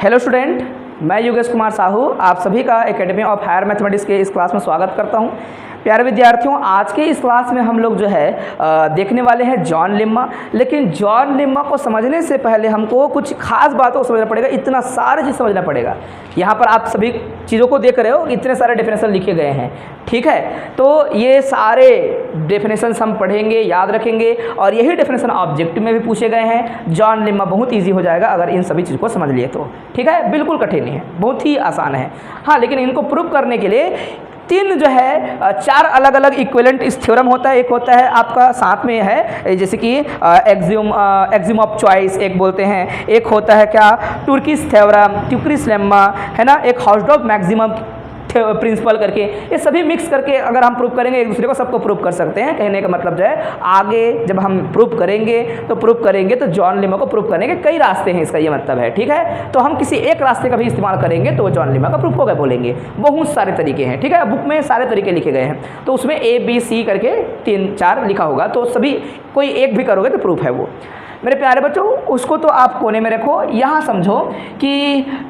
Hello student, मैं योगेश कुमार साहू आप सभी का एकेडमी ऑफ हायर मैथमेटिक्स के इस क्लास में स्वागत करता हूं। प्यारे विद्यार्थियों, आज के इस क्लास में हम लोग जो है देखने वाले हैं जॉन लेम्मा। लेकिन जॉन लेम्मा को समझने से पहले हमको कुछ खास बातों को समझना पड़ेगा। इतना सारे चीज़ समझना पड़ेगा। यहाँ पर आप सभी चीज़ों को देख रहे हो, इतने सारे डेफिनेशन लिखे गए हैं, ठीक है। तो ये सारे डेफिनेशन हम पढ़ेंगे, याद रखेंगे, और यही डेफिनेशन ऑब्जेक्टिव में भी पूछे गए हैं। जॉन लेम्मा बहुत ईजी हो जाएगा अगर इन सभी चीज़ को समझ लिए तो, ठीक है। बिल्कुल कठिन नहीं है, बहुत ही आसान है। हाँ, लेकिन इनको प्रूव करने के लिए तीन जो है चार अलग अलग इक्विवेलेंट इस थ्योरम होता है। एक होता है आपका साथ में है जैसे कि एक्सियम ऑफ चॉइस एक बोलते हैं, एक होता है क्या टुर्किश थ्योरम, ट्यूक्रिस लेम्मा, है ना, एक हाउसडॉग मैक्सिमम प्रिंसिपल करके, ये सभी मिक्स करके अगर हम प्रूव करेंगे एक दूसरे को सबको प्रूव कर सकते हैं। कहने का मतलब जो है आगे जब हम प्रूव करेंगे तो जॉन लेम्मा को प्रूव करने के कई रास्ते हैं, इसका ये मतलब है, ठीक है। तो हम किसी एक रास्ते का भी इस्तेमाल करेंगे तो जॉन लेम्मा का प्रूफ होगा बोलेंगे। बहुत सारे तरीके हैं, ठीक है। बुक में सारे तरीके लिखे गए हैं, तो उसमें ABC करके 3-4 लिखा होगा, तो सभी कोई एक भी करोगे तो प्रूफ है वो। मेरे प्यारे बच्चों, उसको तो आप कोने में रखो। यहाँ समझो कि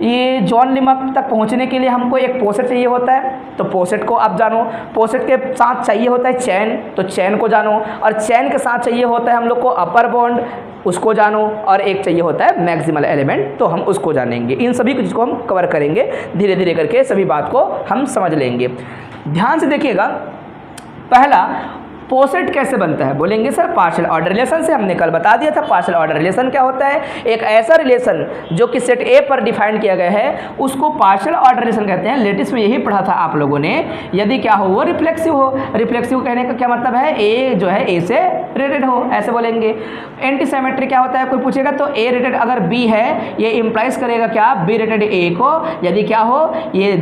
ये जॉन लेम्मा तक पहुँचने के लिए हमको एक पोसेट चाहिए होता है, तो पोसेट को आप जानो। पोसेट के साथ चाहिए होता है चेन, तो चेन को जानो। और चेन के साथ चाहिए होता है हम लोग को अपर बॉन्ड, उसको जानो। और एक चाहिए होता है मैक्सिमल एलिमेंट, तो हम उसको जानेंगे। इन सभी चीज़ को हम कवर करेंगे धीरे धीरे करके, सभी बात को हम समझ लेंगे। ध्यान से देखिएगा। पहला, पोसेट कैसे बनता है बोलेंगे सर पार्शियल ऑर्डर रिलेशन से। हमने कल बता दिया था पार्शियल ऑर्डर रिलेशन क्या होता है। एक ऐसा रिलेशन जो कि सेट ए पर डिफाइन किया गया है उसको पार्शियल ऑर्डर रिलेशन कहते हैं। लेटेस्ट में यही पढ़ा था आप लोगों ने। यदि क्या हो वो रिफ्लेक्सिव हो। रिफ्लेक्सिव कहने का क्या मतलब है, ए जो है ए से रिलेटेड हो, ऐसे बोलेंगे। एंटी सिमेट्री क्या होता है, कोई पूछेगा तो ए रिलेटेड अगर बी है ये इंप्लाइज करेगा क्या, बी रिलेटेड ए को, यदि क्या हो ये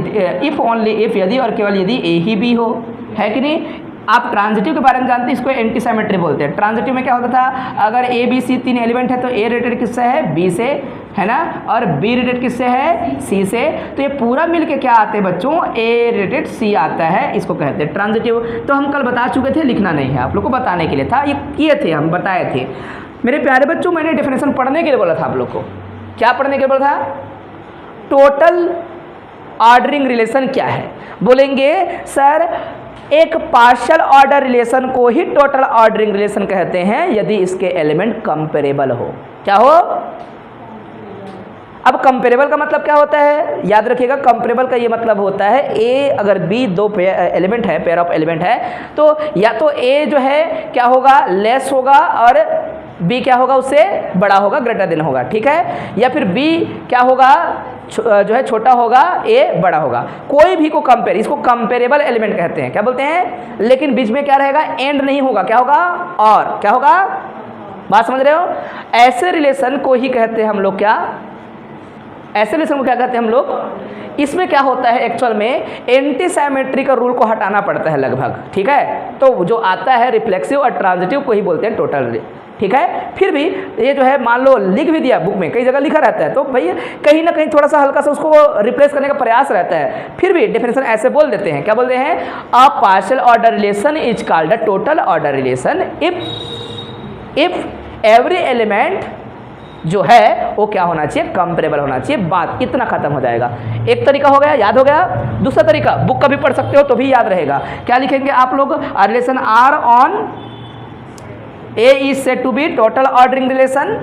इफ ओनली इफ, यदि और केवल यदि ए ही बी हो, है कि नहीं। आप ट्रांजिटिव के बारे में जानते हैं, इसको एंटी सिमेट्री बोलते हैं। ट्रांजिटिव में क्या होता था, अगर ए बी सी 3 एलिमेंट है तो ए रिलेटेड किससे है, बी से, है ना, और बी रिलेटेड किससे है, सी से। तो ये पूरा मिलके क्या आते हैं बच्चों, ए रिलेटेड सी आता है, इसको कहते हैं ट्रांजिटिव। तो हम कल बता चुके थे, लिखना नहीं है, आप लोग को बताने के लिए था, ये किए थे, हम बताए थे। मेरे प्यारे बच्चों, मैंने डेफिनेशन पढ़ने के लिए बोला था आप लोग को। क्या पढ़ने के लिए बोला था, टोटल ऑर्डरिंग रिलेशन क्या है। बोलेंगे सर एक पार्शियल ऑर्डर रिलेशन को ही टोटल ऑर्डरिंग रिलेशन कहते हैं यदि इसके एलिमेंट कंपेरेबल हो। क्या हो, अब कंपेरेबल का मतलब क्या होता है, याद रखिएगा। कंपेरेबल का ये मतलब होता है ए अगर बी 2 एलिमेंट है, पेयर ऑफ एलिमेंट है, तो या तो ए जो है क्या होगा, लेस होगा, और बी क्या होगा, उससे बड़ा होगा, ग्रेटर देन होगा, ठीक है। या फिर बी क्या होगा, जो है छोटा होगा, ए बड़ा होगा। कोई भी को कंपेयर, इसको कंपेरेबल एलिमेंट कहते हैं, क्या बोलते हैं। लेकिन बीच में क्या रहेगा, एंड नहीं होगा, क्या होगा, और क्या होगा, बात समझ रहे हो। ऐसे रिलेशन को ही कहते हैं हम लोग क्या, ऐसे रिलेशन को क्या कहते हैं हम लोग। इसमें क्या होता है एक्चुअल में, एंटी सिमेट्री का रूल को हटाना पड़ता है लगभग, ठीक है। तो जो आता है रिफ्लेक्सिव और ट्रांजिटिव को ही बोलते हैं टोटल, ठीक है। फिर भी ये जो है मान लो लिख भी दिया, बुक में कई जगह लिखा रहता है, तो भैया कहीं ना कहीं थोड़ा सा हल्का सा उसको रिप्लेस करने का प्रयास रहता है। फिर भी डेफिनेशन ऐसे बोल देते हैं, क्या बोलते हैं, a partial order relation is called a total order relation if every element जो है वो क्या होना चाहिए, कंपेरेबल होना चाहिए। बात इतना खत्म हो जाएगा। एक तरीका हो गया, याद हो गया। दूसरा तरीका बुक का भी पढ़ सकते हो तो भी याद रहेगा। क्या लिखेंगे आप लोग, relation R on A is said to be total ordering relation,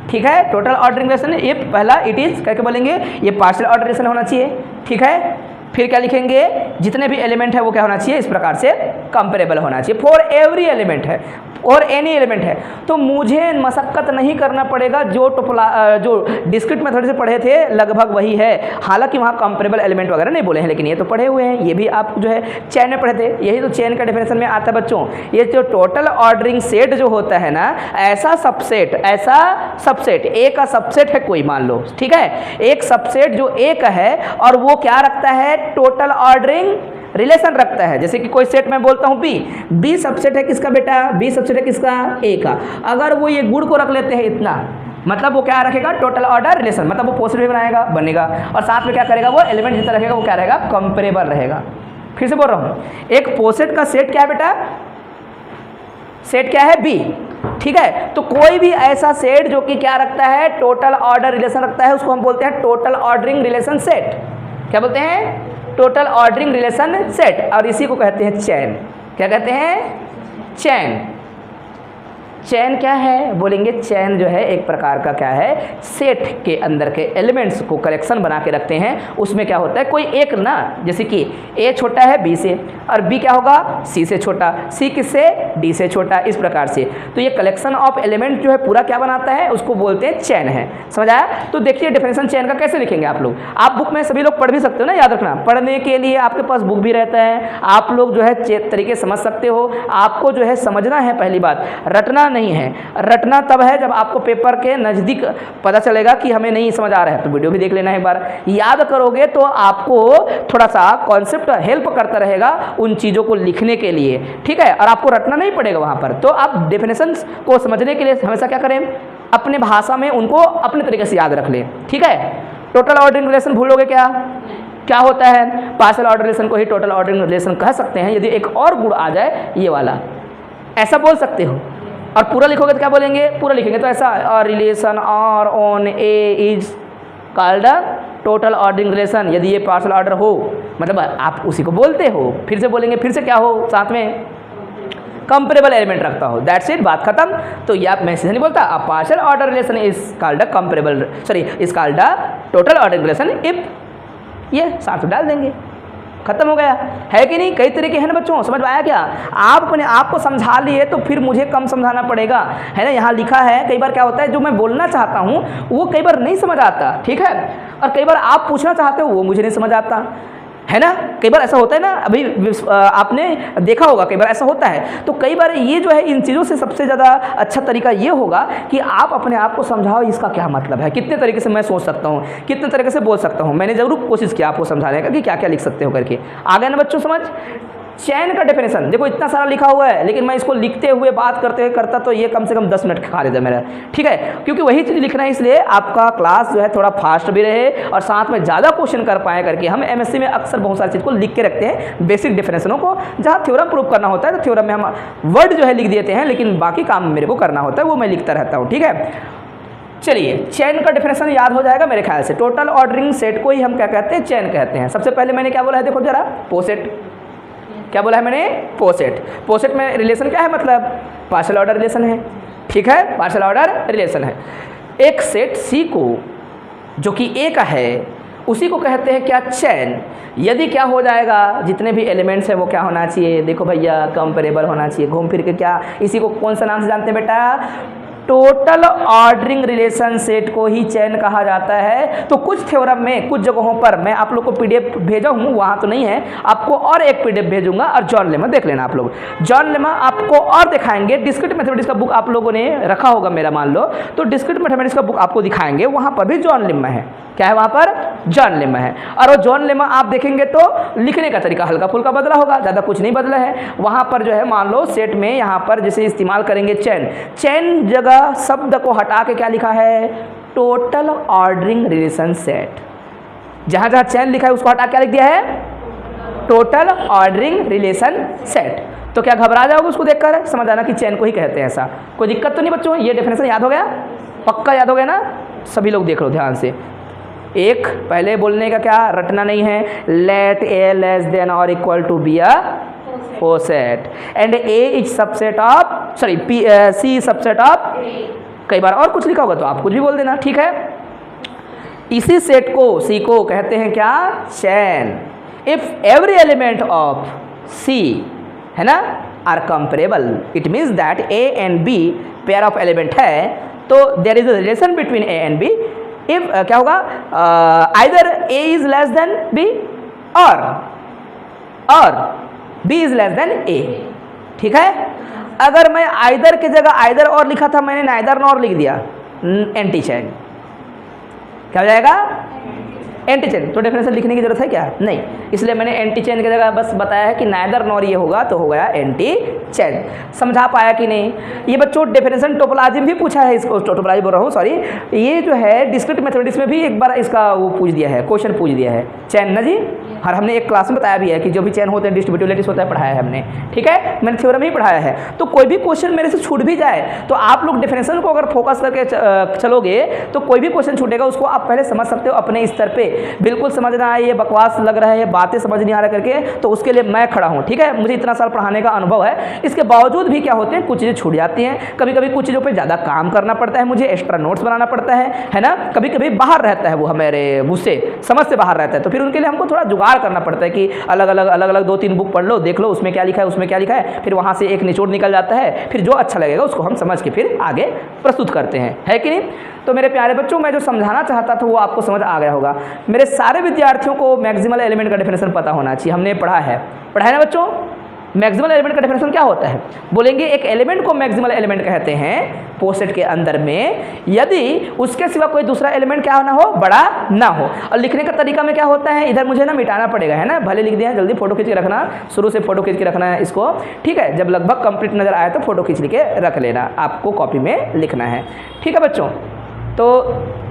ठीक है। टोटल ऑर्डरिंग रिलेशन इफ पहला इट इज करके बोलेंगे, ये पार्शियल ऑर्डर रिलेशन होना चाहिए, ठीक है। फिर क्या लिखेंगे, जितने भी एलिमेंट है वो क्या होना चाहिए, इस प्रकार से कंपेरेबल होना चाहिए फॉर एवरी एलिमेंट है और एनी एलिमेंट है। तो मुझे मशक्कत नहीं करना पड़ेगा, जो डिस्क्रीट मेथड से पढ़े थे लगभग वही है। हालांकि वहाँ कंपेरेबल एलिमेंट वगैरह नहीं बोले हैं, लेकिन ये तो पढ़े हुए हैं। ये भी आप जो है चेन में पढ़े थे, यही तो चेन का डेफिनेशन में आता है बच्चों। ये जो टोटल ऑर्डरिंग सेट जो होता है ना, ऐसा सबसेट ए का सबसेट है कोई, मान लो, ठीक है। एक सबसेट जो ए का है और वो क्या रखता है, टोटल ऑर्डरिंग रिलेशन रखता है। जैसे कि कोई सेट मैं बोलता हूँ बी सबसेट है किसका बेटा, बी सबसेट है किसका, ए का। अगर वो ये गुण को रख लेते हैं इतना, मतलब वो क्या रखेगा, टोटल ऑर्डर रिलेशन, मतलब वो पॉजिटिव बनाएगा, बनेगा। और साथ में क्या करेगा, वो एलिमेंट जितना रखेगा वो क्या रहेगा, कंपेरेबल रहेगा। फिर से बोल रहा हूँ, एक पोसेट का सेट क्या है बेटा, सेट क्या है बी, ठीक है। तो कोई भी ऐसा सेट जो कि क्या रखता है, टोटल ऑर्डर रिलेशन रखता है, उसको हम बोलते हैं टोटल ऑर्डरिंग रिलेशन सेट। क्या बोलते हैं? Total ordering relation set. और इसी को कहते हैं चेन। क्या कहते हैं? चेन। चेन क्या है? बोलेंगे चेन जो है एक प्रकार का क्या है, सेट के अंदर के एलिमेंट्स को कलेक्शन बना के रखते हैं। उसमें क्या होता है, कोई एक ना, जैसे कि ए छोटा है बी से, और बी क्या होगा, सी से छोटा, सी किससे, डी से छोटा, इस प्रकार से। तो ये कलेक्शन ऑफ एलिमेंट जो है पूरा क्या बनाता है, उसको बोलते हैं चेन है। समझ आया? तो देखिए डेफिनेशन चेन का कैसे लिखेंगे आप लोग। आप बुक में सभी लोग पढ़ भी सकते हो ना, याद रखना। पढ़ने के लिए आपके पास बुक भी रहता है, आप लोग जो है तरीके समझ सकते हो। आपको जो है समझना है, पहली बात रटना नहीं है। रटना तब है जब आपको पेपर के नज़दीक पता चलेगा कि हमें नहीं समझ आ रहा है, तो वीडियो भी देख लेना एक बार। याद करोगे तो आपको थोड़ा सा कॉन्सेप्ट हेल्प करता रहेगा उन चीज़ों को लिखने के लिए, ठीक है। और आपको रटना नहीं पड़ेगा वहाँ पर। तो आप डेफिनेशंस को समझने के लिए हमेशा क्या करें, अपने भाषा में उनको अपने तरीके से याद रख लें, ठीक है। टोटल ऑर्डरिंग रिलेशन भूलोगे क्या? क्या होता है? पार्शियल ऑर्डर रिलेशन को ही टोटल ऑर्डरिंग रिलेशन कह सकते हैं। यदि एक और गुण आ जाए, ये वाला, ऐसा बोल सकते हो। और पूरा लिखोगे तो क्या बोलेंगे? पूरा लिखेंगे तो ऐसा, relation R on A is called a total ordering relation. यदि ये पार्शियल ऑर्डर हो, मतलब आप उसी को बोलते हो। फिर से बोलेंगे, फिर से क्या हो, साथ में कंपेरेबल एलिमेंट रखता हो, दैट्स इट, बात खत्म। तो ये आप मैं सीधे नहीं बोलता, a partial order relation is called a comparable, sorry is called a total order relation if, ये साथ में डाल देंगे, खत्म हो गया। है कि नहीं? कई तरीके हैं ना बच्चों, समझ में आया क्या? आप अपने आप को समझा लिए तो फिर मुझे कम समझाना पड़ेगा, है ना। यहाँ लिखा है, कई बार क्या होता है, जो मैं बोलना चाहता हूँ वो कई बार नहीं समझ आता, ठीक है। और कई बार आप पूछना चाहते हो वो मुझे नहीं समझ आता, है ना। कई बार ऐसा होता है ना, अभी आपने देखा होगा कई बार ऐसा होता है। तो कई बार ये जो है, इन चीज़ों से सबसे ज़्यादा अच्छा तरीका ये होगा कि आप अपने आप को समझाओ इसका क्या मतलब है, कितने तरीके से मैं सोच सकता हूँ, कितने तरीके से बोल सकता हूँ। मैंने ज़रूर कोशिश किया आपको समझाने का कि क्या क्या लिख सकते हो करके। आ गया ना बच्चों समझ? चेन का डेफिनेशन देखो, इतना सारा लिखा हुआ है, लेकिन मैं इसको लिखते हुए बात करते हुए करता तो ये कम से कम 10 मिनट खा लेता मेरा, ठीक है। क्योंकि वही चीज़ लिखना है, इसलिए आपका क्लास जो है थोड़ा फास्ट भी रहे और साथ में ज़्यादा क्वेश्चन कर पाए करके। हम एमएससी में अक्सर बहुत सारी चीज़ को लिख के रखते हैं, बेसिक डेफिनेशनों को। जहाँ थ्योरम प्रूव करना होता है तो थ्योरम में हम वर्ड जो है लिख देते हैं, लेकिन बाकी काम मेरे को करना होता है, वो मैं लिखता रहता हूँ, ठीक है। चलिए, चेन का डेफिनेशन याद हो जाएगा मेरे ख्याल से। टोटल ऑर्डरिंग सेट को ही हम क्या कहते हैं, चेन कहते हैं। सबसे पहले मैंने क्या बोला है, देखो जरा, पोसेट। क्या बोला है मैंने? पोसेट। पोसेट में रिलेशन क्या है, मतलब पार्शियल ऑर्डर रिलेशन है, ठीक है, पार्शियल ऑर्डर रिलेशन है। एक सेट सी को जो कि ए का है, उसी को कहते हैं क्या, चेन। यदि क्या हो जाएगा, जितने भी एलिमेंट्स हैं वो क्या होना चाहिए, देखो भैया, कंपेरेबल होना चाहिए। घूम फिर के क्या, इसी को कौन सा नाम से जानते हैं बेटा? टोटल ऑर्डरिंग रिलेशन सेट को ही चेन कहा जाता है। तो कुछ थ्योरम में, कुछ जगहों पर मैं आप लोग को पीडीएफ भेजा हूँ, वहाँ तो नहीं है, आपको और एक पीडीएफ भेजूंगा, और जॉन लेमा देख लेना आप लोग। जॉन लेमा आपको और दिखाएंगे। डिस्क्रीट मैथमेटिक्स का बुक आप लोगों ने रखा होगा मेरा, मान लो, तो डिस्क्रीट मैथमेटिक्स का बुक आपको दिखाएंगे, वहाँ पर भी जॉन लेमा है। क्या है वहाँ पर? जॉन लेमा है। और वो जॉन लेमा आप देखेंगे तो लिखने का तरीका हल्का फुल्का बदला होगा, ज़्यादा कुछ नहीं बदला है। वहाँ पर जो है, मान लो सेट में यहाँ पर जैसे इस्तेमाल करेंगे चेन, चेन जगह शब्द को हटा के क्या लिखा है, टोटल ऑर्डरिंग रिलेशन सेट। जहाँ जहाँ चेन लिखा है उसको हटा क्या लिख दिया है, टोटल ऑर्डरिंग रिलेशन सेट। तो क्या घबरा जाओगे उसको देखकर? समझ आना कि चेन को ही कहते हैं, ऐसा कोई दिक्कत तो नहीं बच्चों। ये डेफिनेशन याद हो गया? पक्का याद हो गया ना? सभी लोग देख लो ध्यान से। एक पहले बोलने का क्या, रटना नहीं है, लेट ए लेस देन और equal to B a poset and A is subset of, sorry C subset of. कई बार और कुछ लिखा होगा तो आप कुछ भी बोल देना, ठीक है। इसी सेट को, सी को कहते हैं क्या, chain. If every element of C, है ना, are comparable, it means that A and B pair of element है, तो there is a relation between A and B. If क्या होगा, either A is less than B और B is less than A, ठीक है। अगर मैं either की जगह आइदर और लिखा था, मैंने नाइदर नॉर लिख दिया, एंटी चेन। क्या हो जाएगा? एंटी चेन, तो डेफिनेशन लिखने की जरूरत है क्या? नहीं, इसलिए मैंने एंटी चेन की जगह बस बताया है कि नाइदर नॉर ये होगा तो हो गया एंटी चेन। समझा पाया कि नहीं? ये बच्चों डेफिनेशन टोपोलॉजी में भी पूछा है, इसको टोपोलॉजी बोल रहा हूँ सॉरी, ये जो है डिस्क्रीट मैथमेटिक्स में भी एक बार इसका वो पूछ दिया है, क्वेश्चन पूछ दिया है चेन ना जी। और हमने एक क्लास में बताया भी है कि जो भी चेन होते हैं डिस्ट्रीब्यूटिव लैटिस होता है, पढ़ाया है हमने, ठीक है, मैंने थ्योरम ही पढ़ाया है। तो कोई भी क्वेश्चन मेरे से छूट भी जाए तो आप लोग डेफिनेशन को अगर फोकस करके चलोगे तो कोई भी क्वेश्चन छूटेगा उसको आप पहले समझ सकते हो अपने स्तर पे। बिल्कुल समझना है, ये बकवास लग रहा है, बातें समझ नहीं आ रहा करके, तो उसके लिए मैं खड़ा हूँ, ठीक है। मुझे इतना साल पढ़ाने का अनुभव है, इसके बावजूद भी क्या होते हैं, कुछ चीज़ें छूट जाती हैं। कभी कभी कुछ चीज़ों पर ज़्यादा काम करना पड़ता है, मुझे एक्स्ट्रा नोट्स बनाना पड़ता है ना। कभी कभी बाहर रहता है वो हमारे मुझसे समझ से बाहर रहता है, तो फिर उनके लिए हमको थोड़ा जुगाड़ करना पड़ता है कि अलग अलग 2-3 बुक पढ़ लो, देख लो उसमें क्या लिखा है, उसमें क्या लिखा है, फिर वहाँ से एक निचोड़ निकल जाता है, फिर जो अच्छा लगेगा उसको हम समझ के फिर आगे प्रस्तुत करते हैं, है कि नहीं। तो मेरे प्यारे बच्चों, मैं जो समझाना चाहता था वो आपको समझ आ गया होगा। मेरे सारे विद्यार्थियों को मैक्सिमल एलिमेंट का डेफिनेशन पता होना चाहिए, हमने पढ़ा है ना बच्चों। मैक्सिमल एलिमेंट का डेफिनेशन क्या होता है? बोलेंगे एक एलिमेंट को मैक्सिमल एलिमेंट कहते हैं पोसेट के अंदर में यदि उसके सिवा कोई दूसरा एलिमेंट क्या ना हो, बड़ा ना हो। और लिखने का तरीका में क्या होता है, इधर मुझे ना मिटाना पड़ेगा, है ना, भले लिख दिया, जल्दी फोटो खींच के रखना, शुरू से फोटो खींच के रखना है इसको, ठीक है। जब लगभग कंप्लीट नजर आए तो फोटो खींच के रख लेना, आपको कॉपी में लिखना है, ठीक है बच्चों। तो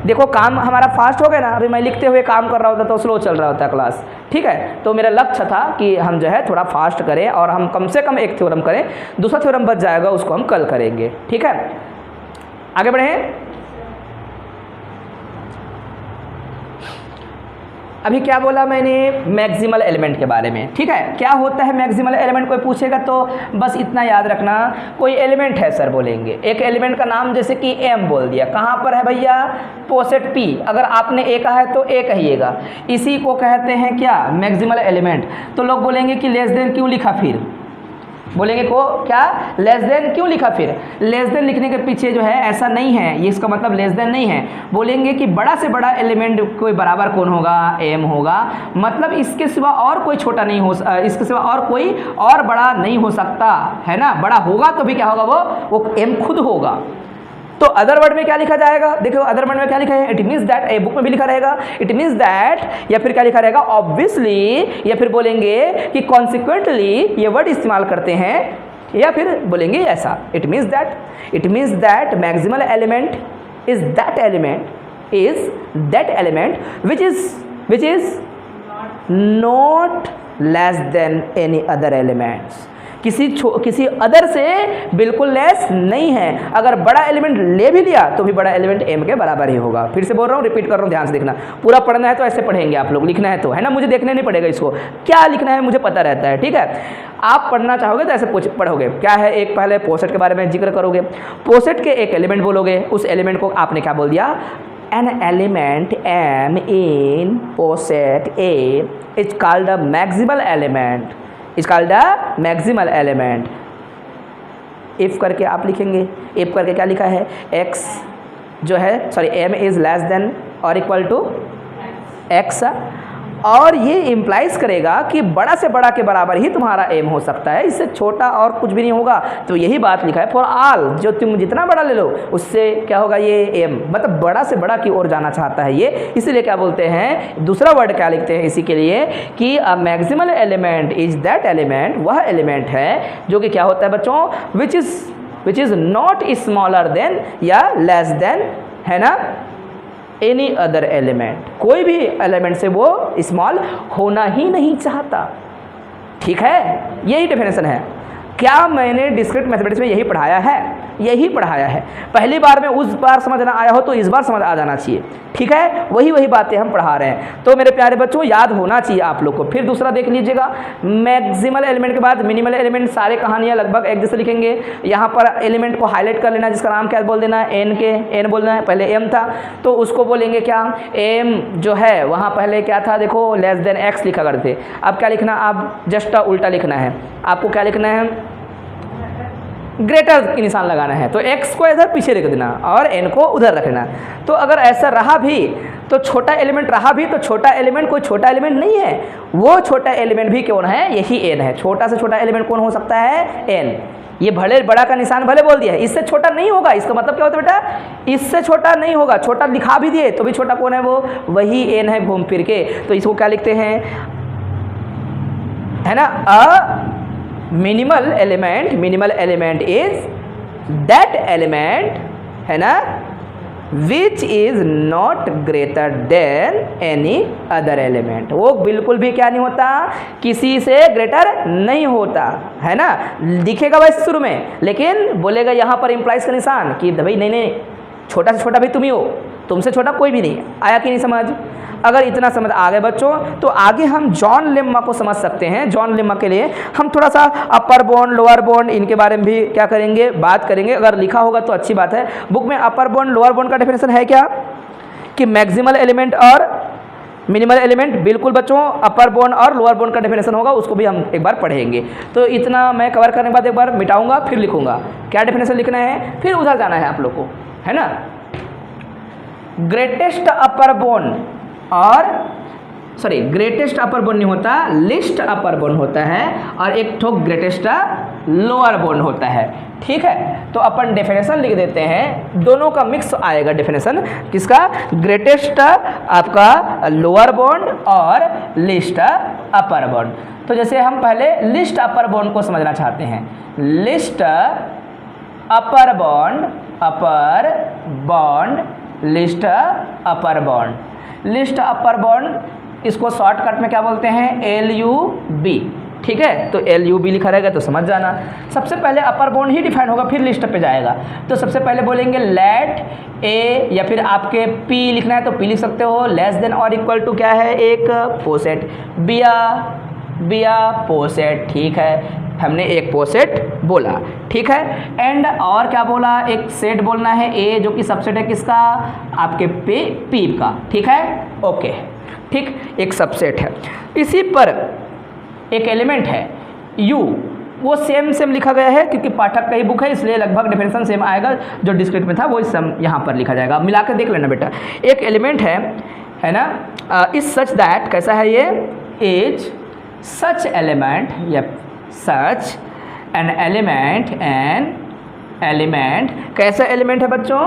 देखो काम हमारा फास्ट हो गया ना, अभी मैं लिखते हुए काम कर रहा होता तो स्लो चल रहा होता क्लास, ठीक है। तो मेरा लक्ष्य था कि हम जो है थोड़ा फास्ट करें और हम कम से कम एक थ्योरम करें, दूसरा थ्योरम बच जाएगा उसको हम कल करेंगे, ठीक है। आगे बढ़ें। अभी क्या बोला मैंने, मैक्सिमल एलिमेंट के बारे में, ठीक है। क्या होता है मैक्सिमल एलिमेंट, कोई पूछेगा तो बस इतना याद रखना, कोई एलिमेंट है सर बोलेंगे, एक एलिमेंट का नाम जैसे कि एम बोल दिया, कहाँ पर है भैया, पोसेट पी, अगर आपने ए कहा है तो ए कहिएगा, इसी को कहते हैं क्या, मैक्सिमल एलिमेंट। तो लोग बोलेंगे कि लेस देन क्यों लिखा, फिर बोलेंगे को क्या, लेस देन क्यों लिखा, फिर लेस देन लिखने के पीछे जो है ऐसा नहीं है, ये इसका मतलब लेस देन नहीं है। बोलेंगे कि बड़ा से बड़ा एलिमेंट कोई बराबर कौन होगा, एम होगा, मतलब इसके सिवा और कोई छोटा नहीं हो, इसके सिवा और कोई और बड़ा नहीं हो सकता, है ना। बड़ा होगा तो भी क्या होगा, वो एम खुद होगा। तो अदर वर्ड में क्या लिखा जाएगा, देखो अदर वर्ड में क्या लिखा है, it means that, a book में भी लिखा रहेगा इट मीन्स दैट, या फिर क्या लिखा रहेगा ऑब्वियसली, या फिर बोलेंगे कि कॉन्सिक्वेंटली, ये वर्ड इस्तेमाल करते हैं, या फिर बोलेंगे ऐसा, it means that maximal element is that element which is not less than any other elements, किसी अदर से बिल्कुल लेस नहीं है। अगर बड़ा एलिमेंट ले भी लिया तो भी बड़ा एलिमेंट एम के बराबर ही होगा। फिर से बोल रहा हूँ, रिपीट कर रहा हूँ, ध्यान से देखना, पूरा पढ़ना है तो ऐसे पढ़ेंगे आप लोग, लिखना है तो, है ना, मुझे देखने नहीं पड़ेगा इसको, क्या लिखना है मुझे पता रहता है, ठीक है। आप पढ़ना चाहोगे तो ऐसे पढ़ोगे, क्या है, एक पहले पोसेट के बारे में जिक्र करोगे, पोसेट के एक एलिमेंट बोलोगे, उस एलिमेंट को आपने क्या बोल दिया, an element m in poset A is called a maximal element, is called a maximal element। if करके आप लिखेंगे, if करके क्या लिखा है, x जो है sorry m is less than or equal to x, और ये इम्प्लाइज करेगा कि बड़ा से बड़ा के बराबर ही तुम्हारा एम हो सकता है, इससे छोटा और कुछ भी नहीं होगा। तो यही बात लिखा है, फॉर ऑल, जो तुम जितना बड़ा ले लो उससे क्या होगा, ये एम मतलब बड़ा से बड़ा की ओर जाना चाहता है ये, इसीलिए क्या बोलते हैं, दूसरा वर्ड क्या लिखते हैं इसी के लिए कि a maximal element is that element, वह एलिमेंट है जो कि क्या होता है बच्चों, which is not smaller than या लेस देन, है ना, एनी अदर एलिमेंट, कोई भी एलिमेंट से वो स्मॉल होना ही नहीं चाहता, ठीक है। यही डेफिनेशन है। क्या मैंने डिस्क्रीट मैथमेटिक्स में यही पढ़ाया है, यही पढ़ाया है। पहली बार में उस बार समझ ना आया हो तो इस बार समझ आ जाना चाहिए, ठीक है। वही बातें हम पढ़ा रहे हैं, तो मेरे प्यारे बच्चों याद होना चाहिए आप लोग को। फिर दूसरा देख लीजिएगा, मैक्सिमल एलिमेंट के बाद मिनिमल एलिमेंट, सारे कहानियाँ लगभग एक जैसे लिखेंगे। यहाँ पर एलिमेंट को हाईलाइट कर लेना, जिसका नाम क्या बोल देना है, एन बोलना है, पहले एम था तो उसको बोलेंगे क्या, एम जो है वहाँ पहले क्या था, देखो लेस देन एक्स लिखा करते थे, अब क्या लिखना, अब जस्ट उल्टा लिखना है, आपको क्या लिखना है, ग्रेटर की निशान लगाना है, तो x को इधर पीछे रख देना और n को उधर रखना। तो अगर ऐसा रहा भी तो छोटा एलिमेंट रहा भी तो छोटा एलिमेंट कोई छोटा एलिमेंट नहीं है, वो छोटा एलिमेंट भी कौन है, यही n है। छोटा से छोटा एलिमेंट कौन हो सकता है, n, ये भले बड़ा का निशान भले बोल दिया है, इससे छोटा नहीं होगा। इसका मतलब क्या होता है बेटा, इससे छोटा नहीं होगा। छोटा दिखा भी दिए तो भी छोटा कौन है, वो वही n है घूम फिर के। तो इसको क्या लिखते हैं, है ना, a minimal element is that element, है ना, विच is not greater than any other element. वो बिल्कुल भी क्या नहीं होता, किसी से ग्रेटर नहीं होता, है ना। दिखेगा वैसे शुरू में, लेकिन बोलेगा यहाँ पर इम्प्लाइज का निशान कि भाई नहीं, छोटा से छोटा भी तुम ही हो, तुमसे छोटा कोई भी नहीं। आया कि नहीं समझ? अगर इतना समझ आ गए बच्चों, तो आगे हम जॉन लेम्मा को समझ सकते हैं। जॉन लेम्मा के लिए हम थोड़ा सा अपर बॉन्ड, लोअर बॉन्ड, इनके बारे में भी क्या करेंगे, बात करेंगे। अगर लिखा होगा तो अच्छी बात है। बुक में अपर बॉन्ड, लोअर बॉन्ड का डेफिनेशन है क्या, कि मैक्सिमल एलिमेंट और मिनिमल एलिमेंट। बिल्कुल बच्चों, अपर बॉन्ड और लोअर बॉन्ड का डेफिनेशन होगा, उसको भी हम एक बार पढ़ेंगे। तो इतना मैं कवर करने के बाद एक बार मिटाऊंगा, फिर लिखूंगा क्या डेफिनेशन लिखना है, फिर उधर जाना है आप लोग को, है ना। ग्रेटेस्ट अपर बॉन्ड और ग्रेटेस्ट अपर बॉन्ड नहीं होता, लिस्ट अपर बॉन्ड होता है, और एक ठोक ग्रेटेस्ट लोअर बॉन्ड होता है। ठीक है, तो अपन डेफिनेशन लिख देते हैं, दोनों का मिक्स आएगा डेफिनेशन। किसका, ग्रेटेस्ट आपका लोअर बॉन्ड और लिस्ट अपर बॉन्ड। तो जैसे हम पहले लिस्ट अपर बॉन्ड को समझना चाहते हैं। List upper bond, list upper bond. List upper bond इसको शॉर्टकट में क्या बोलते हैं, LUB। ठीक है, तो LUB लिखा रहेगा तो समझ जाना। सबसे पहले अपर बॉन्ड ही डिफाइन होगा, फिर लिस्ट पे जाएगा। तो सबसे पहले बोलेंगे लेट A, या फिर आपके P लिखना है तो P लिख सकते हो। लेस देन और इक्वल टू क्या है, एक पोसेट, बिया पोसेट। ठीक है, हमने एक पोसेट बोला। ठीक है, एंड और क्या बोला, एक सेट बोलना है A, जो कि सबसेट है किसका, आपके P का। ठीक है, ओके, ठीक, एक सबसेट है। इसी पर एक एलिमेंट है U, वो सेम लिखा गया है, क्योंकि पाठक का ही बुक है, इसलिए लगभग डेफिनेशन सेम आएगा। जो डिस्क्रिट में था वो सम यहाँ पर लिखा जाएगा। मिला कर देख लेना बेटा। एक एलिमेंट है ना, इज सच दैट, कैसा है ये, इज सच एलिमेंट, या सच एन एलिमेंट, कैसा एलिमेंट है बच्चों,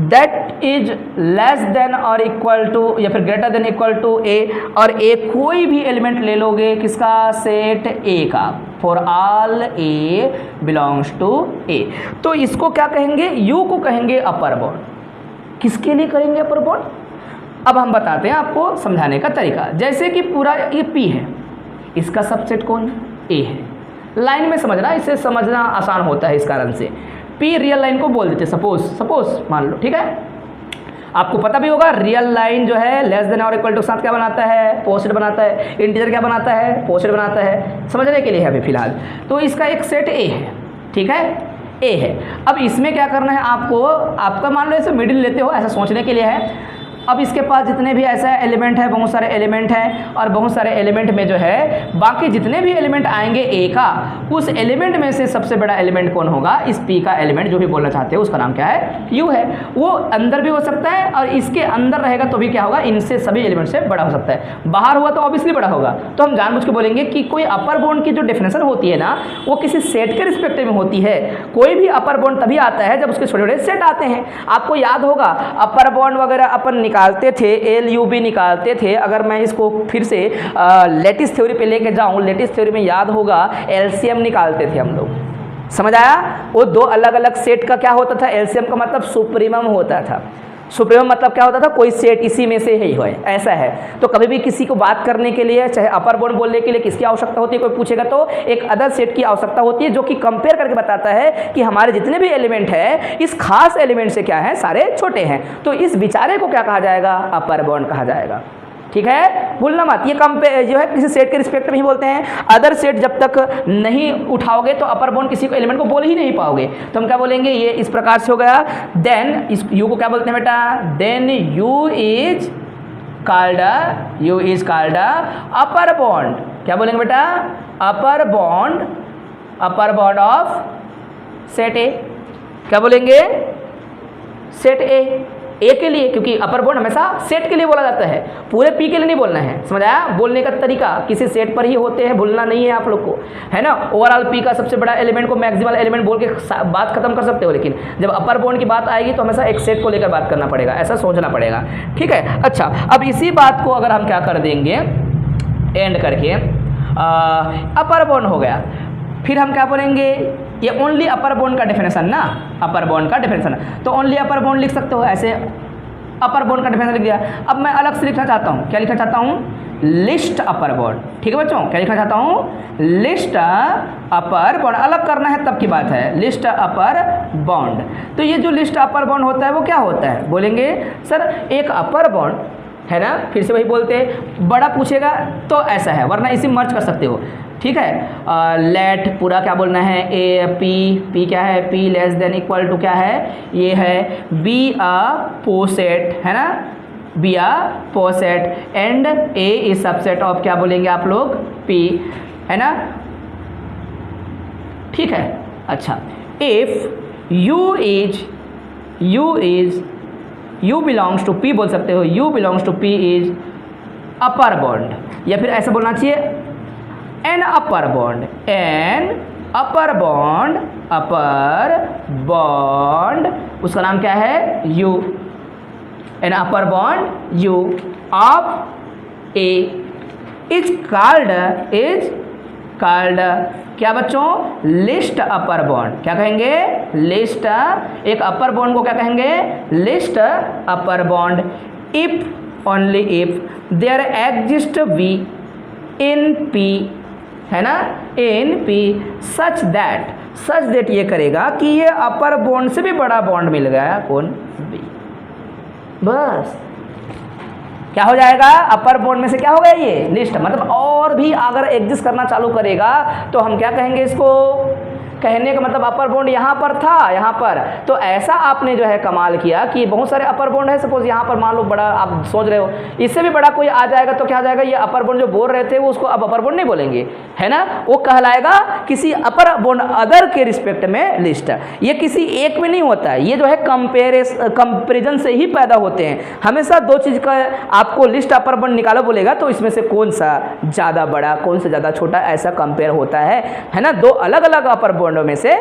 दैट इज लेस देन और इक्वल टू, या फिर greater than equal to A, और A कोई भी एलिमेंट ले लोगे किसका, सेट A का, for all A belongs to A। तो इसको क्या कहेंगे, U को कहेंगे अपर बॉन्ड। किसके लिए करेंगे अपर बॉन्ड, अब हम बताते हैं आपको समझाने का तरीका। जैसे कि पूरा ये P है, इसका सबसेट कौन, A है। लाइन में समझना, इससे समझना आसान होता है इस कारण से। P रियल लाइन को बोल देते, सपोज मान लो। ठीक है, आपको पता भी होगा रियल लाइन जो है लेस देन और इक्वल टू साथ क्या बनाता है, पोसेट बनाता है। इंटीजर क्या बनाता है, पोसेट बनाता है। समझने के लिए है अभी फिलहाल। तो इसका एक सेट A है। ठीक है, A है। अब इसमें क्या करना है आपको, आपका मान लो ऐसे मिडिल लेते हो, ऐसा सोचने के लिए है। अब इसके पास जितने भी ऐसा एलिमेंट है, बहुत सारे एलिमेंट हैं, और बहुत सारे एलिमेंट में जो है बाकी जितने भी एलिमेंट आएंगे A का, उस एलिमेंट में से सबसे बड़ा एलिमेंट कौन होगा, इस P का एलिमेंट जो भी बोलना चाहते हो उसका नाम क्या है, U है। वो अंदर भी हो सकता है, और इसके अंदर रहेगा तो भी क्या होगा, इनसे सभी एलिमेंट से बड़ा हो सकता है। बाहर हुआ तो ऑब्वियसली बड़ा होगा। तो हम जानबूझ के बोलेंगे कि कोई अपर बॉन्ड की जो डेफिनेशन होती है ना, वो किसी सेट के रिस्पेक्टिव में होती है। कोई भी अपर बॉन्ड तभी आता है जब उसके छोटे छोटे सेट आते हैं। आपको याद होगा अपर बॉन्ड वगैरह अपन निकालते थे, LUB निकालते थे। अगर मैं इसको फिर से लेटिस थ्योरी पे लेके जाऊं, लेटिस थ्योरी में याद होगा LCM निकालते थे हम लोग। समझ आया, वो दो अलग अलग सेट का क्या होता था, LCM का मतलब सुप्रीमम होता था। सुप्रीमम मतलब क्या होता था, कोई सेट इसी में से ही है, ऐसा है। तो कभी भी किसी को बात करने के लिए, चाहे अपर बॉन्ड बोलने के लिए किसकी आवश्यकता होती है, कोई पूछेगा तो एक अदर सेट की आवश्यकता होती है, जो कि कंपेयर करके बताता है कि हमारे जितने भी एलिमेंट है इस खास एलिमेंट से क्या है, सारे छोटे हैं। तो इस विचारे को क्या कहा जाएगा, अपर बॉन्ड कहा जाएगा। ठीक है, भूलना मत, ये कंपेयर जो है किसी सेट के रिस्पेक्ट में ही बोलते हैं। अदर सेट जब तक नहीं उठाओगे तो अपर बॉन्ड किसी को एलिमेंट को बोल ही नहीं पाओगे। तो हम क्या बोलेंगे, ये इस प्रकार से हो गया। देन इस U को क्या बोलते हैं बेटा, then U is called upper bound. क्या बोलेंगे बेटा, upper bound of set A। क्या बोलेंगे, सेट A। ए के लिए, क्योंकि अपर बॉन्ड हमेशा सेट के लिए बोला जाता है, पूरे पी के लिए नहीं बोलना है, समझ आया? बोलने का तरीका किसी सेट पर ही होते हैं, भूलना नहीं है आप लोग को, है ना। ओवरऑल पी का सबसे बड़ा एलिमेंट को मैक्सिमल एलिमेंट बोल के बात खत्म कर सकते हो, लेकिन जब अपर बॉन्ड की बात आएगी तो हमेशा एक सेट को लेकर बात करना पड़ेगा, ऐसा सोचना पड़ेगा, ठीक है। अच्छा, अब इसी बात को अगर हम क्या कर देंगे एंड करके, अपर बॉन्ड हो गया, फिर हम क्या बोलेंगे, ये ओनली अपर बॉन्ड का डेफिनेशन ना, अपर बॉन्ड का डेफिनेशन, तो ओनली अपर बॉन्ड लिख सकते हो, ऐसे अपर बॉन्ड का डेफिनेशन लिख दिया। अब मैं अलग से लिखना चाहता हूँ, क्या लिखना चाहता हूँ, लिस्ट अपर बॉन्ड, ठीक है बच्चों, क्या लिखना चाहता हूँ, लिस्ट अपर बॉन्ड, अलग करना है तब की बात है, लिस्ट अपर बॉन्ड। तो ये जो लिस्ट अपर बॉन्ड होता है वो क्या होता है, बोलेंगे सर एक अपर बॉन्ड है ना, फिर से वही बोलते हैं, बड़ा पूछेगा तो ऐसा है, वरना इसी मर्ज कर सकते हो, ठीक है। लेट पूरा क्या बोलना है, ए पी क्या है, P less than equal to क्या है, ये है बी अ पोसेट, है ना, B a poset and A is subset of क्या बोलेंगे आप लोग, पी, है ना, ठीक है। अच्छा, if U belongs to P बोल सकते हो, U belongs to P is upper bound, या फिर ऐसा बोलना चाहिए an upper bound, upper bound उसका नाम क्या है, U, an upper bound U of A is called क्या बच्चों, लिस्ट अपर बॉन्ड, क्या कहेंगे, लिस्ट, एक अपर बॉन्ड को क्या कहेंगे, least upper bound, if only if there exist V in P, है ना, इन पी सच दैट ये करेगा कि ये अपर बॉन्ड से भी बड़ा बॉन्ड मिल गया, कौन, बी, बस क्या हो जाएगा, अपर बॉन्ड में से क्या हो गया, ये लिस्ट, मतलब और भी अगर एग्जिस्ट करना चालू करेगा तो हम क्या कहेंगे इसको, कहने का मतलब अपर बॉन्ड यहाँ पर था, यहाँ पर, तो ऐसा आपने जो है कमाल किया कि बहुत सारे अपर बॉन्ड है, सपोज यहाँ पर मान लो बड़ा, आप सोच रहे हो इससे भी बड़ा कोई आ जाएगा तो क्या हो जाएगा, ये अपर बॉन्ड जो बोल रहे थे वो उसको अब अपर बॉन्ड नहीं बोलेंगे, है ना, वो कहलाएगा किसी अपर बॉन्ड अदर के रिस्पेक्ट में लिस्ट। ये किसी एक में नहीं होता है, ये जो है कंपेरिजन से ही पैदा होते हैं, हमेशा दो चीज़ का आपको लिस्ट अपर बॉन्ड निकालो बोलेगा तो इसमें से कौन सा ज़्यादा बड़ा, कौन सा ज़्यादा छोटा, ऐसा कंपेयर होता है ना। दो अलग अलग अपर बॉन्डों में से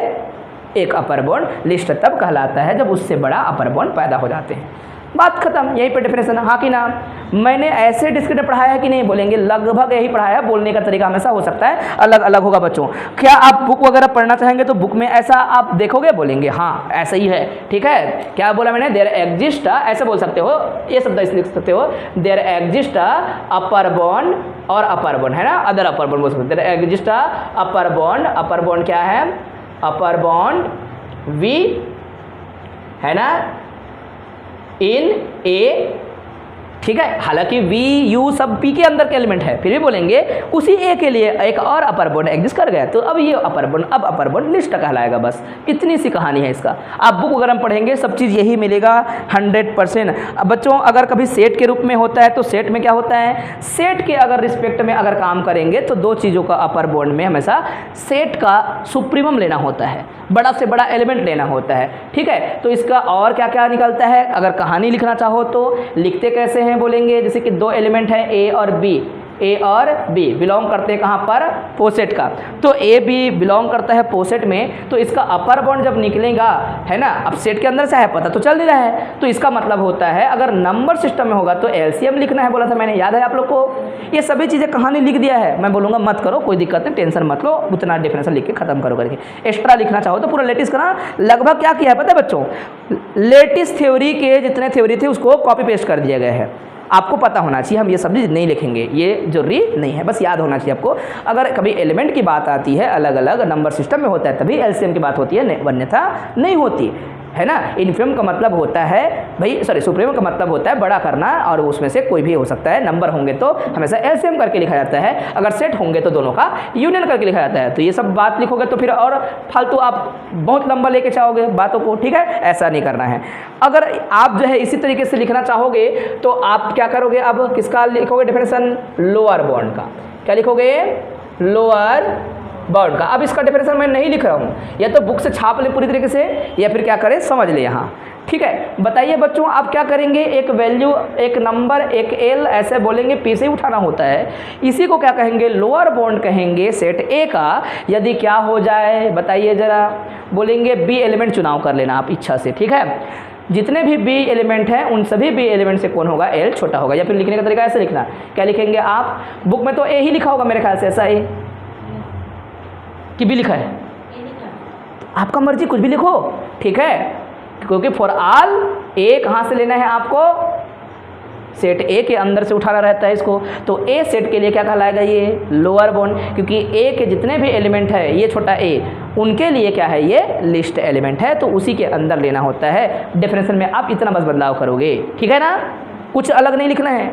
एक अपर बॉन्ड लिस्ट तब कहलाता है जब उससे बड़ा अपर बॉन्ड पैदा हो जाते हैं, बात खत्म, यही पे डेफिनेशन, हाँ कि ना। मैंने ऐसे डिस्क्रिप्टिव पढ़ाया है कि नहीं, बोलेंगे लगभग यही पढ़ाया, बोलने का तरीका हमेशा हो सकता है अलग अलग होगा बच्चों। क्या आप बुक वगैरह पढ़ना चाहेंगे तो बुक में ऐसा आप देखोगे, बोलेंगे हाँ ऐसा ही है, ठीक है। क्या बोला मैंने, देयर एग्जिस्ट, ऐसे बोल सकते हो, ये शब्द लिख सकते हो, देयर एग्जिस्ट अपर बॉन्ड और अपर बॉन्ड, है ना, अदर अपर बॉन्ड बोल सकते हो, देयर एग्जिस्ट अपर बॉन्ड क्या है, अपर बॉन्ड वी, है ना, इन ए, ठीक है। हालांकि वी यू सब पी के अंदर के एलिमेंट है, फिर भी बोलेंगे उसी ए के लिए एक और अपर बॉन्ड एग्जिस्ट कर गया, तो अब ये अपर बॉन्ड लिस्ट कहलाएगा, बस इतनी सी कहानी है इसका। आप बुक वगैरह में पढ़ेंगे सब चीज़ यही मिलेगा 100%। अब बच्चों अगर कभी सेट के रूप में होता है तो सेट में क्या होता है, सेट के अगर रिस्पेक्ट में अगर काम करेंगे तो दो चीज़ों का अपर बॉन्ड में हमेशा सेट का सुप्रीमम लेना होता है, बड़ा से बड़ा एलिमेंट लेना होता है, ठीक है। तो इसका और क्या क्या निकलता है, अगर कहानी लिखना चाहो तो लिखते कैसे हैं, बोलेंगे जैसे कि दो एलिमेंट है ए और बी बिलोंग करते हैं कहाँ पर, पोसेट का, तो ए बी बिलोंग करता है पोसेट में, तो इसका अपर बॉन्ड जब निकलेगा, है ना, अब सेट के अंदर से है पता तो चल नहीं रहा है, तो इसका मतलब होता है अगर नंबर सिस्टम में होगा तो एलसीएम लिखना है, बोला था मैंने, याद है आप लोग को। ये सभी चीज़ें कहानी लिख दिया है, मैं बोलूँगा मत करो, कोई दिक्कत नहीं, टेंशन मत लो, उतना डेफिनेशन लिख के खत्म करो करके। एक्स्ट्रा लिखना चाहो तो पूरा लेटिस करना, लगभग क्या किया है पता है बच्चों, लेटिस थ्योरी के जितने थ्योरी थे उसको कॉपी पेस्ट कर दिया गया है, आपको पता होना चाहिए, हम ये सब चीज़ नहीं लिखेंगे, ये जरूरी नहीं है, बस याद होना चाहिए आपको। अगर कभी एलिमेंट की बात आती है, अलग अलग नंबर सिस्टम में होता है तभी एलसीएम की बात होती है, अन्यथा नहीं होती है ना। इन्फीमम का मतलब होता है भाई, सुप्रीमम का मतलब होता है बड़ा करना, और उसमें से कोई भी हो सकता है, नंबर होंगे तो हमेशा एलसीएम करके लिखा जाता है, अगर सेट होंगे तो दोनों का यूनियन करके लिखा जाता है। तो ये सब बात लिखोगे तो फिर और फालतू आप बहुत लंबा लेके चाहोगे बातों को, ठीक है, ऐसा नहीं करना है। अगर आप जो है इसी तरीके से लिखना चाहोगे तो आप क्या करोगे, अब किसका लिखोगे डेफिनेशन, लोअर बॉन्ड का, क्या लिखोगे, लोअर बॉन्ड का। अब इसका डेफिनेशन मैं नहीं लिख रहा हूँ, या तो बुक से छाप ले पूरी तरीके से, या फिर क्या करें समझ ले यहाँ, ठीक है, बताइए बच्चों आप क्या करेंगे, एक वैल्यू, एक नंबर, एक एल ऐसे बोलेंगे, पी से उठाना होता है, इसी को क्या कहेंगे, लोअर बॉन्ड कहेंगे सेट ए का। यदि क्या हो जाए बताइए जरा, बोलेंगे बी एलिमेंट चुनाव कर लेना आप इच्छा से, ठीक है, जितने भी बी एलिमेंट हैं उन सभी बी एलिमेंट से कौन होगा, एल छोटा होगा। या फिर लिखने का तरीका ऐसे लिखना, क्या लिखेंगे आप, बुक में तो ए ही लिखा होगा मेरे ख्याल से, ऐसा ए कि बी लिखा है, आपका मर्जी कुछ भी लिखो, ठीक है, क्योंकि फॉर ऑल ए कहाँ से लेना है आपको, सेट ए के अंदर से उठाना रहता है इसको। तो ए सेट के लिए क्या कहलाएगा, ये लोअर बॉन्ड, क्योंकि ए के जितने भी एलिमेंट है ये छोटा ए, उनके लिए क्या है, ये लिस्ट एलिमेंट है, तो उसी के अंदर लेना होता है। डेफिनेशन में आप इतना बस बदलाव करोगे, ठीक है ना, कुछ अलग नहीं लिखना है।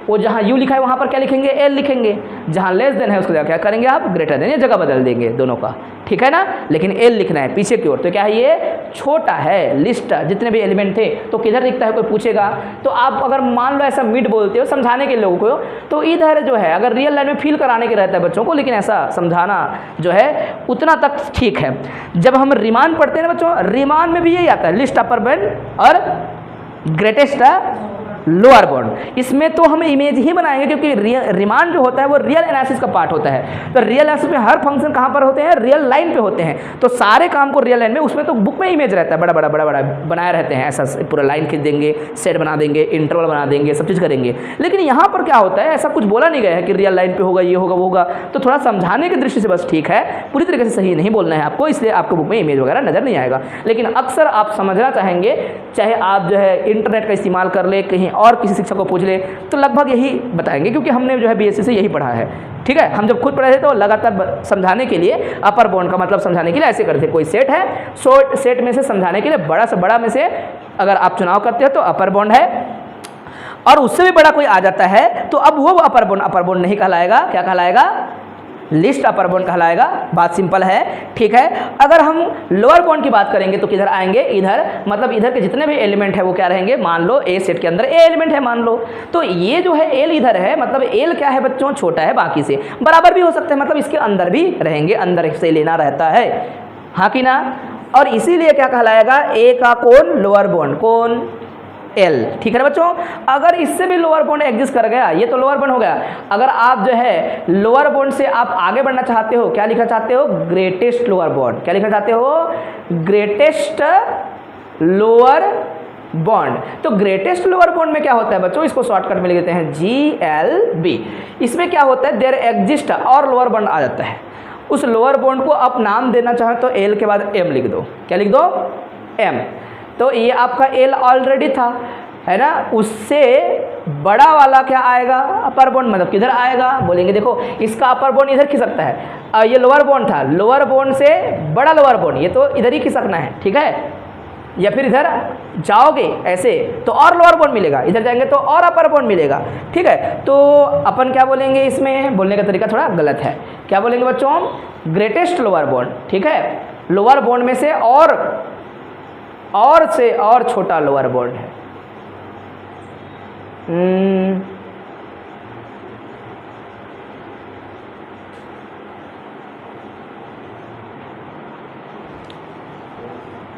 वो जहाँ यू लिखा है वहाँ पर क्या लिखेंगे, एल लिखेंगे, जहाँ लेस देन है उसको क्या करेंगे आप, ग्रेटर देन, ये जगह बदल देंगे दोनों का, ठीक है ना, लेकिन एल लिखना है पीछे की ओर। तो क्या है, ये छोटा है, लिस्ट जितने भी एलिमेंट थे, तो किधर दिखता है, कोई पूछेगा तो आप अगर मान लो ऐसा मिड बोलते हो समझाने के लोगों को, तो इधर जो है अगर रियल लाइन में फील कराने के रहता है बच्चों को, लेकिन ऐसा समझाना जो है उतना तक ठीक है। जब हम रिमान पढ़ते हैं ना बच्चों, रिमान में भी यही आता है, लिस्ट अपर बाउंड और ग्रेटेस्ट लोअर बाउंड। इसमें तो हम इमेज ही बनाएंगे, क्योंकि रिमांड जो होता है वो रियल एनालिसिस का पार्ट होता है। तो रियल एनालिसिस में हर फंक्शन कहाँ पर होते हैं, रियल लाइन पे होते हैं, तो सारे काम को रियल लाइन में, उसमें तो बुक में इमेज रहता है, बड़ा बड़ा बनाए रहते हैं, ऐसा पूरा लाइन खींच देंगे, सेट बना देंगे, इंटरवल बना देंगे, सब चीज़ करेंगे। लेकिन यहाँ पर क्या होता है, ऐसा कुछ बोला नहीं गया है कि रियल लाइन पे होगा, ये होगा वो होगा, तो थोड़ा समझाने की दृष्टि से बस ठीक है, पूरी तरीके से सही नहीं बोलना है आपको, इसलिए आपको बुक में इमेज वगैरह नजर नहीं आएगा। लेकिन अक्सर आप समझना चाहेंगे, चाहे आप जो है इंटरनेट का इस्तेमाल कर ले, कहीं और किसी शिक्षक को पूछ ले, तो लगभग यही बताएंगे, क्योंकि हमने जो है बीएससी से यही पढ़ा है, ठीक है। हम जब खुद पढ़े थे तो लगातार समझाने के लिए अपर बाउंड का मतलब समझाने के लिए ऐसे करते, कोई सेट है, सेट में से समझाने के लिए बड़ा से बड़ा में से अगर आप चुनाव करते हो तो अपर बाउंड है, और उससे भी बड़ा कोई आ जाता है तो अब वो अपर बाउंड नहीं कहलाएगा, क्या कहलाएगा, लिस्ट अपर बाउंड कहलाएगा। बात सिंपल है, ठीक है। अगर हम लोअर बाउंड की बात करेंगे तो किधर आएंगे, इधर, मतलब इधर के जितने भी एलिमेंट है वो क्या रहेंगे, मान लो ए सेट के अंदर ए एलिमेंट है मान लो, तो ये जो है एल इधर है, मतलब एल क्या है बच्चों, छोटा है बाकी से, बराबर भी हो सकता है, मतलब इसके अंदर भी रहेंगे, अंदर से लेना रहता है, हाँ कि ना। और इसीलिए क्या कहलाएगा, ए का कौन, लोअर बाउंड, कौन, एल, ठीक है ना बच्चों। अगर इससे भी लोअर बाउंड एग्जिस्ट कर गया, ये तो लोअर बाउंड हो गया, अगर आप जो है लोअर बाउंड से आप आगे बढ़ना चाहते हो, क्या लिखना चाहते हो, ग्रेटेस्ट लोअर बाउंड, क्या लिखना चाहते हो, ग्रेटेस्ट लोअर बॉन्ड। तो ग्रेटेस्ट लोअर बॉन्ड में क्या होता है बच्चों, इसको शॉर्टकट में लिख देते हैं GLB। इसमें क्या होता है, देयर एग्जिस्ट और लोअर बॉन्ड आ जाता है, उस लोअर बॉन्ड को आप नाम देना चाहें तो एल के बाद एम लिख दो, क्या लिख दो, एम। तो ये आपका एल ऑलरेडी था, है ना, उससे बड़ा वाला क्या आएगा, अपर बॉन्ड, मतलब किधर आएगा, बोलेंगे देखो इसका अपर बॉन्ड इधर खिसकता है, ये लोअर बॉन्ड था, लोअर बॉन्ड से बड़ा लोअर बॉन्ड, ये तो इधर ही खिसकना है, ठीक है। या फिर इधर जाओगे ऐसे तो और लोअर बॉन्ड मिलेगा, इधर जाएंगे तो और अपर बॉन्ड मिलेगा, ठीक है। तो अपन क्या बोलेंगे, इसमें बोलने का तरीका थोड़ा गलत है, क्या बोलेंगे बच्चों, ग्रेटेस्ट लोअर बॉन्ड, ठीक है। लोअर बॉन्ड में से और से और छोटा लोअर बॉन्ड है,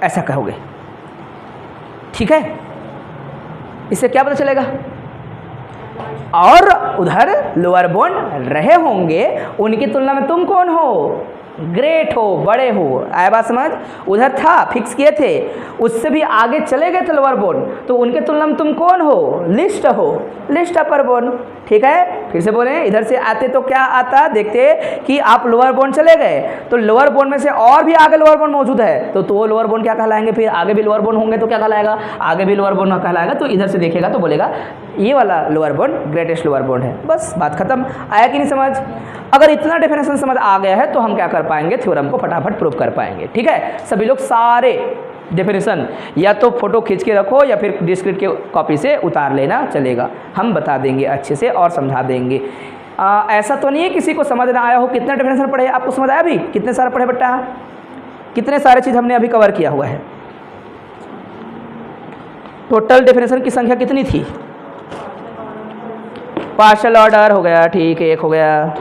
ऐसा कहोगे, ठीक है। इससे क्या पता चलेगा, और उधर लोअर बॉन्ड रहे होंगे, उनकी तुलना में तुम कौन हो, ग्रेट हो, बड़े हो, आया बात समझ। उधर था फिक्स किए थे, उससे भी आगे चले गए थे लोअर बॉन्ड, तो उनके तुलना में तुम कौन हो, लिस्ट हो, लिस्ट अपर बॉन्ड, ठीक है। फिर से बोले, इधर से आते तो क्या आता, देखते कि आप लोअर बॉन्ड चले गए, तो लोअर बॉन्ड में से और भी आगे लोअर बॉन्ड मौजूद है, तो वो लोअर बॉन्ड क्या कहलाएंगे, फिर आगे भी लोअर बॉन्ड होंगे तो क्या कहलाएगा, आगे भी लोअर बॉन्ड कहलाएगा। तो इधर से देखेगा तो बोलेगा ये वाला lower bond greatest lower bond है, बस बात खत्म। आया कि नहीं समझ। अगर इतना डेफिनेशन समझ आ गया है तो हम क्या कर पाएंगे, थ्योरम को फटाफट प्रूव कर पाएंगे, ठीक है। सभी लोग सारे डेफिनेशन या तो फोटो खींच के रखो या फिर डिस्क्रिप्ट के कॉपी से उतार लेना, चलेगा, हम बता देंगे अच्छे से और समझा देंगे। ऐसा तो नहीं है किसी को समझ ना आया हो। कितने डेफिनेशन पढ़े, आपको समझ आया अभी, कितने सारे पढ़े बेटा, कितने सारे चीज़ हमने अभी कवर किया हुआ है। टोटल डेफिनेशन की संख्या कितनी थी, पार्शियल ऑर्डर हो गया, ठीक है, एक हो गया,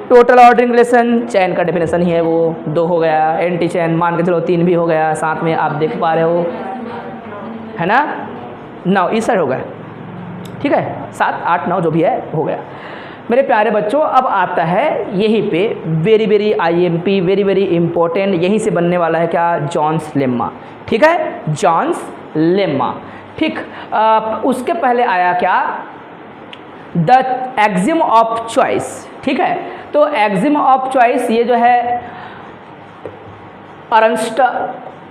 टोटल ऑर्डरिंग रिलेशन चैन का डेफिनेशन ही है वो, 2 हो गया। एंटी चैन मान के चलो 3 भी हो गया, साथ में आप देख पा रहे हो, है ना। 9 इस साइड हो गया, ठीक है, 7 8 9 जो भी है हो गया। मेरे प्यारे बच्चों, अब आता है यहीं पे very very IMP, very very important, यहीं से बनने वाला है क्या, जॉन्स लेम्मा, ठीक है, जॉन्स लेम्मा, ठीक। उसके पहले आया क्या, द एक्सिम ऑफ चॉइस, ठीक है। तो एक्सिम ऑफ चॉइस ये जो है अर्नस्ट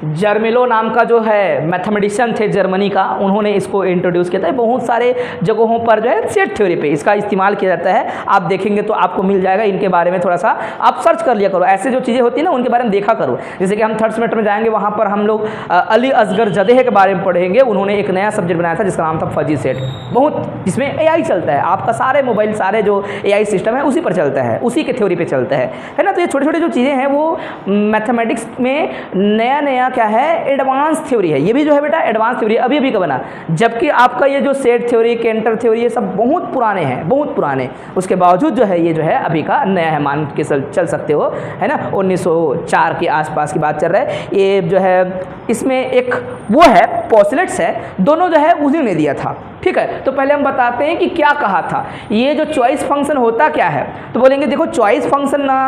जर्मेलो नाम का जो है मैथमेटिशियन थे जर्मनी का, उन्होंने इसको इंट्रोड्यूस किया था। बहुत सारे जगहों पर जो है सेट थ्योरी पे इसका इस्तेमाल किया जाता है, आप देखेंगे तो आपको मिल जाएगा। इनके बारे में थोड़ा सा आप सर्च कर लिया करो, ऐसे जो चीज़ें होती हैं ना उनके बारे में देखा करो। जैसे कि हम थर्ड सेमेस्टर में जाएंगे, वहाँ पर हम लोग अली असगर जदेह के बारे में पढ़ेंगे। उन्होंने एक नया सब्जेक्ट बनाया था जिसका नाम था फजी सेट, बहुत जिसमें AI चलता है, आपका सारे मोबाइल सारे जो AI सिस्टम है उसी पर चलता है, उसी के थ्योरी पे चलता है ना। तो ये छोटे छोटे जो चीज़ें हैं वो मैथमेटिक्स में नया नया क्या है, एडवांस थ्योरी है। ये भी जो है बेटा एडवांस थ्योरी अभी अभी का बना, जबकि आपका ये जो सेट थ्योरी, केंटर थ्योरी, ये सब बहुत पुराने हैं, बहुत पुराने। उसके बावजूद जो है ये जो है अभी का नया है, मान के चल सकते हो, है ना। 1904 के आसपास की बात चल रहा है। ये जो है इसमें एक वो है पोस्टुलेट्स है, दोनों जो है उसी ने दिया था, ठीक है। तो पहले हम बताते हैं कि क्या कहा था। ये जो चॉइस फंक्शन होता क्या है, तो बोलेंगे देखो चॉइस फंक्शन ना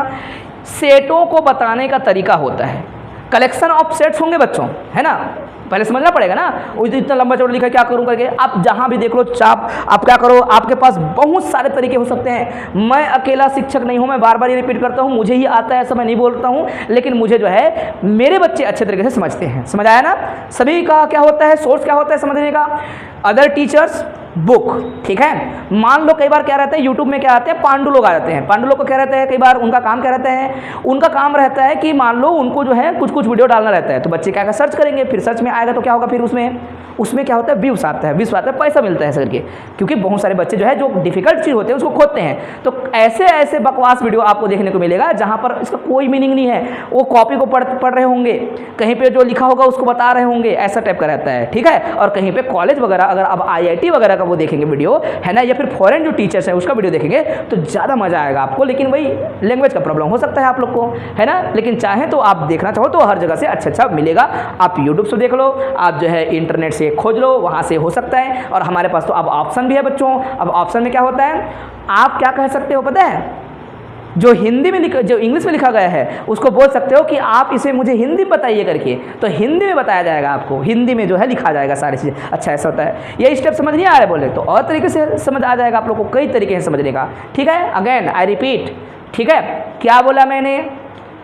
सेटों को बताने का तरीका होता है। कलेक्शन ऑफ सेट्स होंगे बच्चों, है ना, पहले समझना पड़ेगा ना। वो तो इतना लंबा चौड़ा लिखा है, क्या करूँ करके आप जहाँ भी देख लो चाप, आप क्या करो, आपके पास बहुत सारे तरीके हो सकते हैं। मैं अकेला शिक्षक नहीं हूँ, मैं बार बार ये रिपीट करता हूँ, मुझे ही आता है ऐसा मैं नहीं बोलता हूँ, लेकिन मुझे जो है मेरे बच्चे अच्छे तरीके से समझते हैं। समझ आया ना। सभी का क्या होता है, सोर्स क्या होता है समझने का, अदर टीचर्स, बुक, ठीक है। मान लो कई बार क्या रहता है, यूट्यूब में क्या आते हैं, पांडु लोग आ जाते हैं। पांडु लोग को क्या रहता है, कई बार उनका काम क्या रहता है, उनका काम रहता है कि मान लो उनको जो है कुछ कुछ वीडियो डालना रहता है, तो बच्चे क्या सर्च करेंगे, फिर सर्च में आएगा तो क्या होगा, फिर उसमें क्या होता है, व्यूज आता है, व्यूज आता है, पैसा मिलता है सर के, क्योंकि बहुत सारे बच्चे जो है जो डिफिकल्ट चीज़ होते हैं उसको खोदते हैं। तो ऐसे ऐसे बकवास वीडियो आपको देखने को मिलेगा जहाँ पर इसका कोई मीनिंग नहीं है, वो कॉपी को पढ़ रहे होंगे, कहीं पे जो लिखा होगा उसको बता रहे होंगे, ऐसा टाइप का रहता है, ठीक है। और कहीं पे कॉलेज वगैरह, अगर अब IIT वगैरह का वो देखेंगे वीडियो, है ना, या फिर फॉरेन जो टीचर्स हैं उसका वीडियो देखेंगे तो ज़्यादा मजा आएगा आपको। लेकिन वही लैंग्वेज का प्रॉब्लम हो सकता है आप लोग को, है ना। लेकिन चाहे तो आप देखना चाहो तो हर जगह से अच्छा मिलेगा। आप यूट्यूब से देख लो, आप जो है इंटरनेट से खोज लो, वहाँ से हो सकता है। और हमारे पास तो अब ऑप्शन भी है बच्चों। अब ऑप्शन में क्या होता है, आप क्या कह सकते हो पता है, जो हिंदी में जो इंग्लिश में लिखा गया है उसको बोल सकते हो कि आप इसे मुझे हिंदी में बताइए करके, तो हिंदी में बताया जाएगा आपको, हिंदी में जो है लिखा जाएगा सारी चीज़ें। अच्छा ऐसा होता है, ये स्टेप समझ नहीं आ रहा है बोले तो और तरीके से समझ आ जाएगा आप लोग को, कई तरीके से समझने का, ठीक है। अगेन आई रिपीट, ठीक है, क्या बोला मैंने,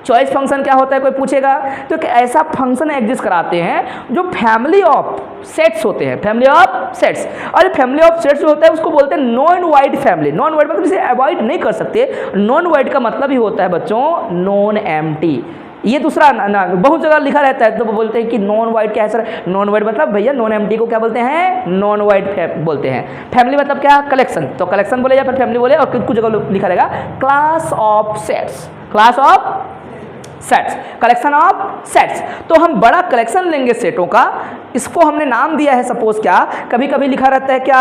चॉइस फंक्शन क्या होता है कोई पूछेगा तो कि ऐसा फंक्शन एग्जिस्ट कराते हैं जो फैमिली ऑफ सेट्स होते हैं, फैमिली ऑफ सेट्स। और फैमिली ऑफ सेट्स जो होता है उसको बोलते हैं non void family. Non void मतलब इसे अवॉइड नहीं कर सकते। नॉन वाइड का मतलब ही होता है बच्चों नॉन एम्प्टी। ये दूसरा ना बहुत जगह लिखा रहता है तो वो बोलते हैं कि नॉन वाइड क्या है सर, नॉन वाइड मतलब भैया नॉन एम्प्टी को क्या बोलते हैं, नॉन वाइड बोलते हैं। फैमिली मतलब क्या, कलेक्शन, तो कलेक्शन बोले या फिर फैमिली बोले। और कुछ जगह लिखा रहेगा class of sets, class of sets, collection of sets. तो हम बड़ा कलेक्शन लेंगे सेटों का, इसको हमने नाम दिया है सपोज क्या, कभी कभी लिखा रहता है क्या,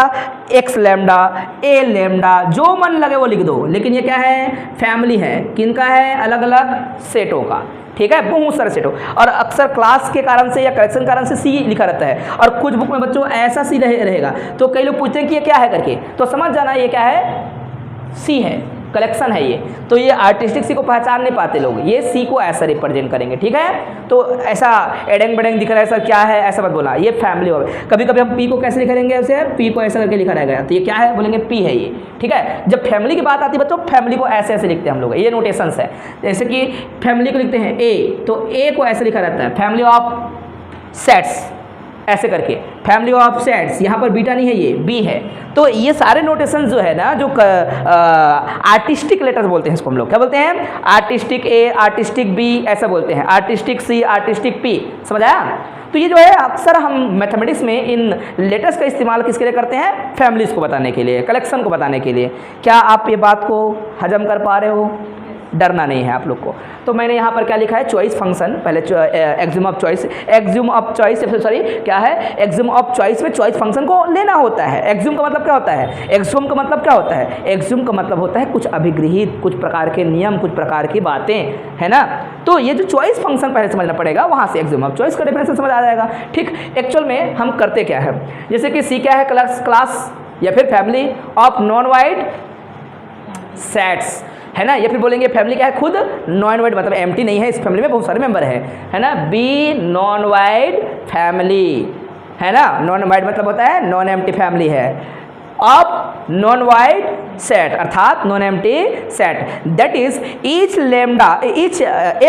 एक्स लैम्डा, ए लैम्डा, जो मन लगे वो लिख दो। लेकिन ये क्या है, फैमिली है, किनका है, अलग अलग सेटों का, ठीक है, बहुत सारे सेटों। और अक्सर क्लास के कारण से या कलेक्शन के कारण से सी लिखा रहता है, और कुछ बुक में बच्चों ऐसा सी रहेगा। तो कई लोग पूछते हैं कि ये क्या है करके, तो समझ जाना ये क्या है, सी है, कलेक्शन है ये। तो ये आर्टिस्टिक सी को पहचान नहीं पाते लोग, ये सी को ऐसा रिप्रेजेंट करेंगे, ठीक है। तो ऐसा एडेंग बडेंग दिख रहा है सर क्या है, ऐसा मत बोला, ये फैमिली होगा। कभी कभी हम पी को कैसे लिखेंगे, ऐसे पी को ऐसा करके लिखा रहेगा, तो ये क्या है बोलेंगे पी है ये, ठीक है। जब फैमिली की बात आती है बच्चों, फैमिली को ऐसे ऐसे लिखते हैं हम लोग, ये नोटेशंस है। जैसे कि फैमिली को लिखते हैं ए, तो ए को ऐसे लिखा रहता है, फैमिली ऑफ सेट्स ऐसे करके, फैमिली ऑफ सेट्स, यहाँ पर बीटा नहीं है ये बी है। तो ये सारे नोटेशन जो है ना, जो आर्टिस्टिक लेटर्स बोलते हैं इसको हम लोग, क्या बोलते हैं, आर्टिस्टिक ए, आर्टिस्टिक बी, ऐसा बोलते हैं, आर्टिस्टिक सी, आर्टिस्टिक पी, समझ आया। तो ये जो है अक्सर हम मैथमेटिक्स में इन लेटर्स का इस्तेमाल किसके लिए करते हैं, फैमिलीज को बताने के लिए, कलेक्शन को बताने के लिए। क्या आप ये बात को हजम कर पा रहे हो, डरना नहीं है आप लोग को। तो मैंने यहाँ पर क्या लिखा है, चॉइस फंक्शन, पहले axiom of choice, axiom of choice sorry क्या है, एक्सियम ऑफ चॉइस में चॉइस फंक्शन को लेना होता है। एक्सियम का मतलब क्या होता है, एक्सियम का मतलब क्या होता है, एक्सियम का मतलब होता है कुछ अभिगृहित, कुछ प्रकार के नियम, कुछ प्रकार की बातें, है ना। तो ये जो चॉइस फंक्शन पहले समझना पड़ेगा, वहाँ से एक्सियम ऑफ चॉइस का डेफिनेशन समझ आ जाएगा। ठीक, एक्चुअल में हम करते क्या है, जैसे कि सी क्या है, क्लास या फिर family of non wide sets, है ना, या फिर बोलेंगे फैमिली क्या है, खुद नॉन वाइड मतलब एम्प्टी नहीं है, इस फैमिली में बहुत सारे मेंबर है ना। बी नॉन वाइड फैमिली, है ना, नॉन वाइड मतलब होता है नॉन एम्प्टी फैमिली है, ऑफ नॉन वाइड सेट अर्थात non empty set, that is each A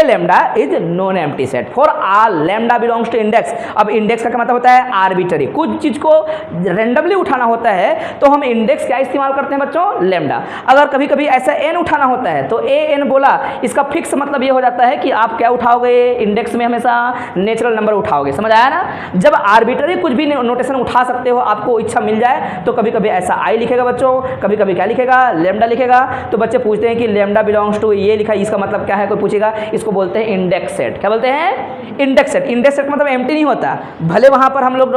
lambda is non empty set for all lambda belongs to index. अब index का क्या मतलब होता है, आर्बिटरी, कुछ चीज को रेंडमली उठाना होता है तो हम इंडेक्स क्या इस्तेमाल करते हैं बच्चों, लैम्डा। अगर कभी कभी ऐसा एन उठाना होता है तो ए एन बोला, इसका फिक्स मतलब ये हो जाता है कि आप क्या उठाओगे, इंडेक्स में हमेशा नेचुरल नंबर उठाओगे, समझ आया ना। जब आर्बिटरी कुछ भी नोटेशन उठा सकते हो, आपको इच्छा मिल जाए तो कभी कभी ऐसा आई लिखेगा बच्चों, कभी कभी क्या लिखेगा, लैम्डा लिखेगा। तो बच्चे पूछते हैं कि लैम्डा बिलोंग्स टू ये लिखा, इसका मतलब क्या है, कोई पूछेगा, इसको बोलते हैं इंडेक्स सेट। क्या बोलते हैं, इंडेक्स सेट। इंडेक्स सेट मतलब एम्प्टी नहीं होता, भले वहाँ पर हम लोग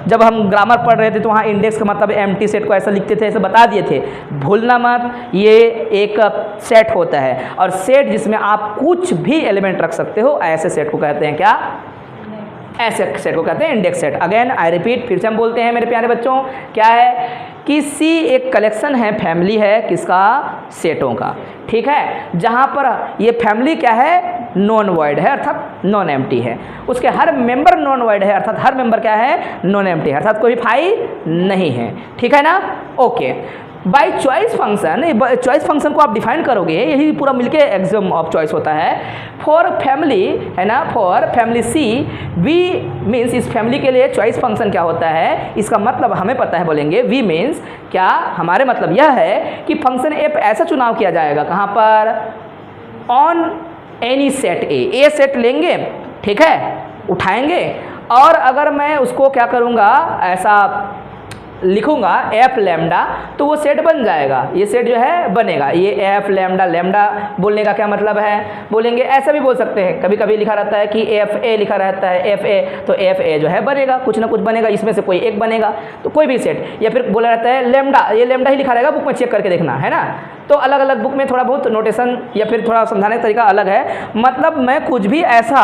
जब हम ग्रामर पढ़ रहे थे तो वहाँ इंडेक्स का मतलब एम्प्टी सेट को ऐसा लिखते थे, ऐसा बता दिए थे, भूलना मत, ये एक सेट होता है और सेट जिसमें आप कुछ भी एलिमेंट रख सकते हो, ऐसे सेट को कहते हैं क्या, ऐसे सेट को कहते हैं index set. Again I repeat, फिर से हम बोलते हैं मेरे प्यारे बच्चों, क्या है कि सी एक कलेक्शन है, फैमिली है किसका, सेटों का, ठीक है, जहाँ पर ये फैमिली क्या है, नॉन वॉइड है अर्थात नॉन एम्प्टी है, उसके हर मेंबर नॉन वॉइड है अर्थात हर मेंबर क्या है, नॉन एम्प्टी है अर्थात कोई फाई नहीं है, ठीक है ना। Okay, by choice function, choice function को आप डिफाइन करोगे, यही पूरा मिलके एक्सियम ऑफ चॉइस होता है। फॉर फैमिली, है ना, for family C we means, इस फैमिली के लिए चॉइस फंक्शन क्या होता है, इसका मतलब हमें पता है, बोलेंगे वी मीन्स क्या, हमारे मतलब यह है कि फंक्शन एफ ऐसा चुनाव किया जाएगा, कहाँ पर, on any set A set लेंगे, ठीक है, उठाएंगे, और अगर मैं उसको क्या करूँगा, ऐसा लिखूंगा एफ लैम्डा, तो वो सेट बन जाएगा, ये सेट जो है बनेगा। ये एफ लैम्डा, लैम्डा बोलने का क्या मतलब है, बोलेंगे ऐसा भी बोल सकते हैं, कभी कभी लिखा रहता है कि एफ ए लिखा रहता है, एफ ए, तो एफ ए जो है बनेगा, कुछ ना कुछ बनेगा, इसमें से कोई एक बनेगा, तो कोई भी सेट, या फिर बोला रहता है लैम्डा, ये लैम्डा ही लिखा रहेगा, बुक में चेक करके देखना, है ना। तो अलग अलग बुक में थोड़ा बहुत नोटेशन या फिर थोड़ा समझाने का तरीका अलग है, मतलब मैं कुछ भी ऐसा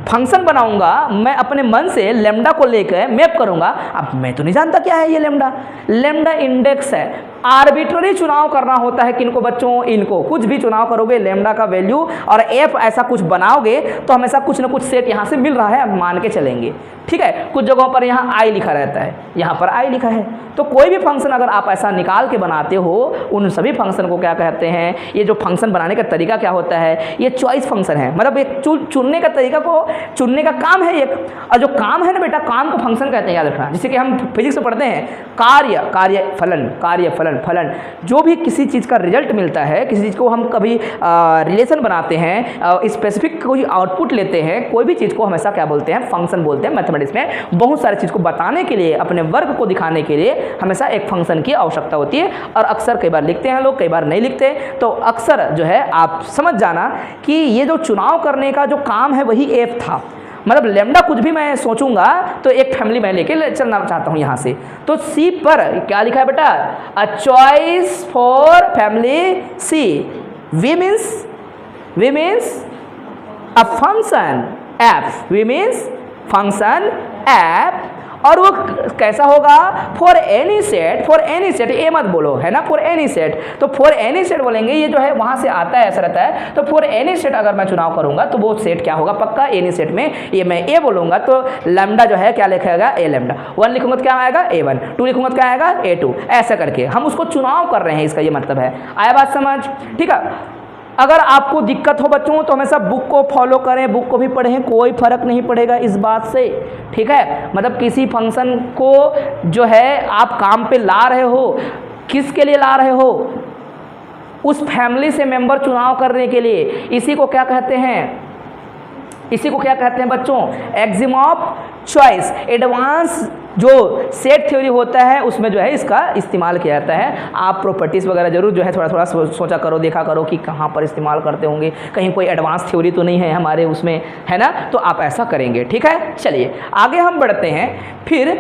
फंक्शन बनाऊंगा, मैं अपने मन से लैम्डा को लेकर मैप करूंगा। अब मैं तो नहीं जानता क्या है ये लैम्डा, लैम्डा इंडेक्स है, आर्बिट्ररी चुनाव करना होता है, किनको बच्चों, इनको, कुछ भी चुनाव करोगे लैम्डा का वैल्यू और एफ ऐसा कुछ बनाओगे तो हमेशा कुछ ना कुछ सेट यहाँ से मिल रहा है, अब मान के चलेंगे, ठीक है। कुछ जगहों पर यहाँ आई लिखा रहता है, यहाँ पर आई लिखा है, तो कोई भी फंक्शन अगर आप ऐसा निकाल के बनाते हो, उन सभी फंक्शन को क्या कहते हैं, ये जो फंक्शन बनाने का तरीका क्या होता है, ये चॉइस फंक्शन है, मतलब एक चुनने का तरीका को, चुनने का काम है एक, और जो काम है ना बेटा, काम को फंक्शन कहते हैं, याद रखना। जैसे कि हम फिजिक्स में पढ़ते हैं कार्य, कार्य फलन, कार्य फलन, फलन, जो भी किसी चीज़ का रिजल्ट मिलता है, किसी चीज़ को हम कभी रिलेशन बनाते हैं, स्पेसिफिक कोई आउटपुट लेते हैं, कोई भी चीज़ को हमेशा क्या बोलते हैं, फंक्शन बोलते हैं। मैथमेटिक्स में बहुत सारी चीज़ को बताने के लिए, अपने वर्क को दिखाने के लिए हमेशा एक फंक्शन की आवश्यकता होती है, और अक्सर कई बार लिखते हैं लोग, कई बार नहीं लिखते, तो अक्सर जो है आप समझ जाना कि ये जो चुनाव करने का जो काम है वही एफ था, मतलब लैम्डा कुछ भी मैं सोचूंगा तो एक फैमिली मैं लेके चलना चाहता हूँ यहाँ से। तो सी पर क्या लिखा है बेटा, a choice for family C, we means a function F, we means function F, और वो कैसा होगा, फॉर एनी सेट, ए मत बोलो, है ना, फॉर एनी सेट, तो फॉर एनी सेट बोलेंगे, ये जो है वहाँ से आता है, ऐसा रहता है, तो फॉर एनी सेट अगर मैं चुनाव करूँगा तो वो सेट क्या होगा, पक्का एनी सेट में ये मैं ए बोलूँगा तो लैम्डा जो है क्या लिखेगा, ए लैम्डा, 1 लिखूंगा तो क्या आएगा A1, 2 लिखूंगा तो क्या आएगा A2, ऐसा करके हम उसको चुनाव कर रहे हैं, इसका ये मतलब है। आया बात समझ, ठीक है। अगर आपको दिक्कत हो बच्चों तो हमेशा बुक को फॉलो करें, बुक को भी पढ़ें, कोई फर्क नहीं पड़ेगा इस बात से, ठीक है। मतलब किसी फंक्शन को जो है आप काम पे ला रहे हो, किसके लिए ला रहे हो, उस फैमिली से मेंबर चुनाव करने के लिए, इसी को क्या कहते हैं, इसी को क्या कहते हैं बच्चों, एक्सिम ऑफ चॉइस। एडवांस जो सेट थ्योरी होता है उसमें जो है इसका इस्तेमाल किया जाता है। आप प्रॉपर्टीज़ वगैरह जरूर जो है थोड़ा थोड़ा सोचा करो, देखा करो कि कहाँ पर इस्तेमाल करते होंगे, कहीं कोई एडवांस थ्योरी तो नहीं है हमारे उसमें, है ना, तो आप ऐसा करेंगे। ठीक है, चलिए आगे हम बढ़ते हैं। फिर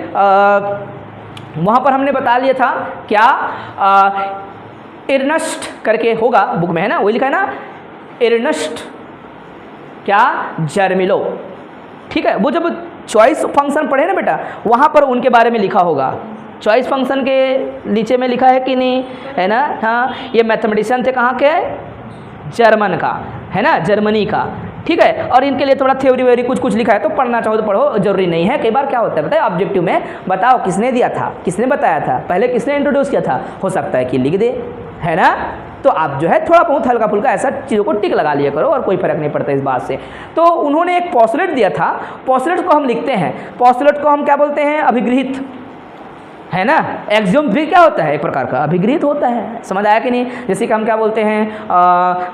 वहाँ पर हमने बता लिया था क्या, एर्नस्ट करके होगा बुक में, है ना, वही लिखा है ना, एर्नस्ट क्या, जर्मिलो। ठीक है, वो जब चॉइस फंक्शन पढ़े ना बेटा, वहाँ पर उनके बारे में लिखा होगा। चॉइस फंक्शन के नीचे में लिखा है कि नहीं, है ना। हाँ, ये मैथमेटिशियन थे, कहाँ के, जर्मन का, है ना, जर्मनी का। ठीक है, और इनके लिए थोड़ा थ्योरी व्योरी कुछ कुछ लिखा है, तो पढ़ना चाहो तो पढ़ो, जरूरी नहीं है। कई बार क्या होता है बताए, ऑब्जेक्टिव में बताओ किसने दिया था, किसने बताया था, पहले किसने इंट्रोड्यूस किया था, हो सकता है कि लिख दे, है ना। तो आप जो है थोड़ा बहुत हल्का फुल्का ऐसा चीज़ों को टिक लगा लिया करो और कोई फर्क नहीं पड़ता इस बात से। तो उन्होंने एक पॉस्टुलेट दिया था, पॉस्टुलेट को हम लिखते हैं, पॉस्टुलेट को हम क्या बोलते हैं, अभिगृहित, है ना। एक्सियोम भी क्या होता है, एक प्रकार का अभिगृहित होता है, समझ आया कि नहीं। जैसे कि हम क्या बोलते हैं,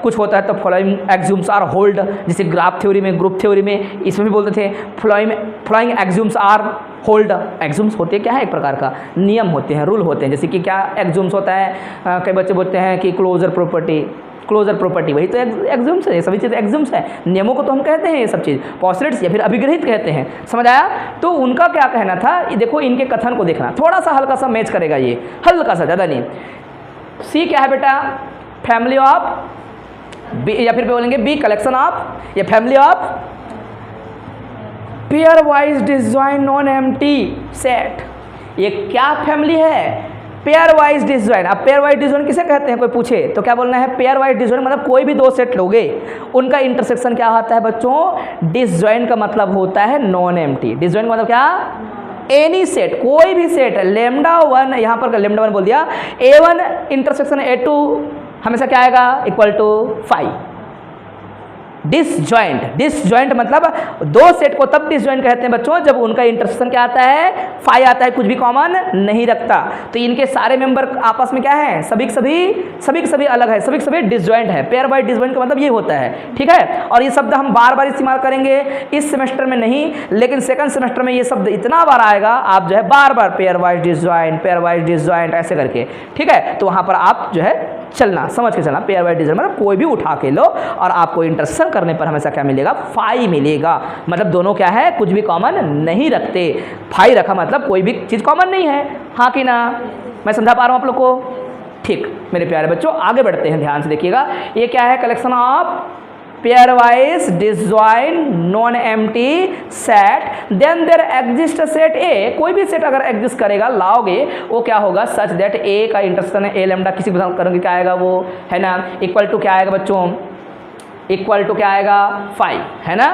कुछ होता है तो फॉलोइंग एक्सियोम्स आर होल्ड, जैसे ग्राफ थ्योरी में, ग्रुप थ्योरी में, इसमें भी बोलते थे फॉलोइंग एक्सियोम्स आर होल्ड। एक्सियोम्स होते हैं क्या है, एक प्रकार का नियम होते हैं, रूल होते हैं। जैसे कि क्या एक्सियोम्स होता है, कई बच्चे बोलते हैं कि क्लोजर प्रॉपर्टी, क्लोजर प्रॉपर्टी वही तो एक्सियोम्स है, ये सभी चीज़ एक्सियोम्स है, नियमों को तो हम कहते हैं ये सब चीज़, पॉस्टुलेट्स या फिर अभिग्रहित कहते हैं, समझ आया। तो उनका क्या कहना था, ये देखो इनके कथन को देखना, थोड़ा सा हल्का सा मैच करेगा ये, हल्का सा, ज़्यादा नहीं। सी क्या है बेटा, फैमिली ऑफ बी, या फिर बोलेंगे बी कलेक्शन ऑफ, या family of pairwise disjoint non empty set. ये क्या फैमिली है, पेयर वाइज डिसजॉइंट। अब पेयर वाइज डिसजॉइंट किसे कहते हैं, कोई पूछे तो क्या बोलना है, पेयर वाइज डिसजॉइंट मतलब कोई भी दो सेट लोगे, उनका इंटरसेक्शन क्या होता है बच्चों, डिसजॉइंट का मतलब होता है नॉन एम्प्टी। डिसजॉइंट का मतलब क्या, एनी सेट, कोई भी सेट, लेमडा वन, यहाँ पर लेमडा वन बोल दिया, A1 इंटरसेक्शन A2 हमेशा क्या आएगा, इक्वल टू 5। डिसजॉइंट, डिसजॉइंट मतलब दो सेट को तब डिसजॉइंट कहते हैं बच्चों जब उनका इंटरसेक्शन क्या आता है, 5 आता है, कुछ भी कॉमन नहीं रखता। तो इनके सारे मेंबर आपस में क्या है, सभी के सभी अलग है, सभी के सभी डिसजॉइंट है। पेयर वाइज डिसजॉइंट का मतलब ये होता है। ठीक है, और ये शब्द हम बार बार इस्तेमाल करेंगे, इस सेमेस्टर में नहीं लेकिन सेकंड सेमेस्टर में ये शब्द इतना बार आएगा, आप जो है बार बार पेयर वाइज डिसजॉइंट ऐसे करके। ठीक है, तो वहाँ पर आप जो है चलना, समझ के चलना, पेयर वाइज डिसजॉइंट मतलब कोई भी उठा के लो और आपको इंटरसेक्शन करने पर हमेशा क्या मिलेगा, 5 मिलेगा। मतलब दोनों क्या है, कुछ भी कॉमन नहीं रखते। 5 रखा मतलब कोई भी चीज़ कॉमन नहीं है, हाँ कि ना। मैं समझा पा रहा हूँ आप लोग को, ठीक मेरे प्यारे बच्चों। आगे बढ़ते हैं, ध्यान से देखिएगा। ये क्या है, collection of pairwise disjoint non empty set, then there exist set A. कोई भी सेट अगर एग्जिस्ट करेगा, लाओगे, वो क्या होगा, सच दैट ए का इंटरसेक्शन है, ए लैम्डा किसी को करेंगे क्या आएगा वो, है ना, इक्वल टू क्या आएगा बच्चों, इक्वल टू क्या आएगा 5, है ना।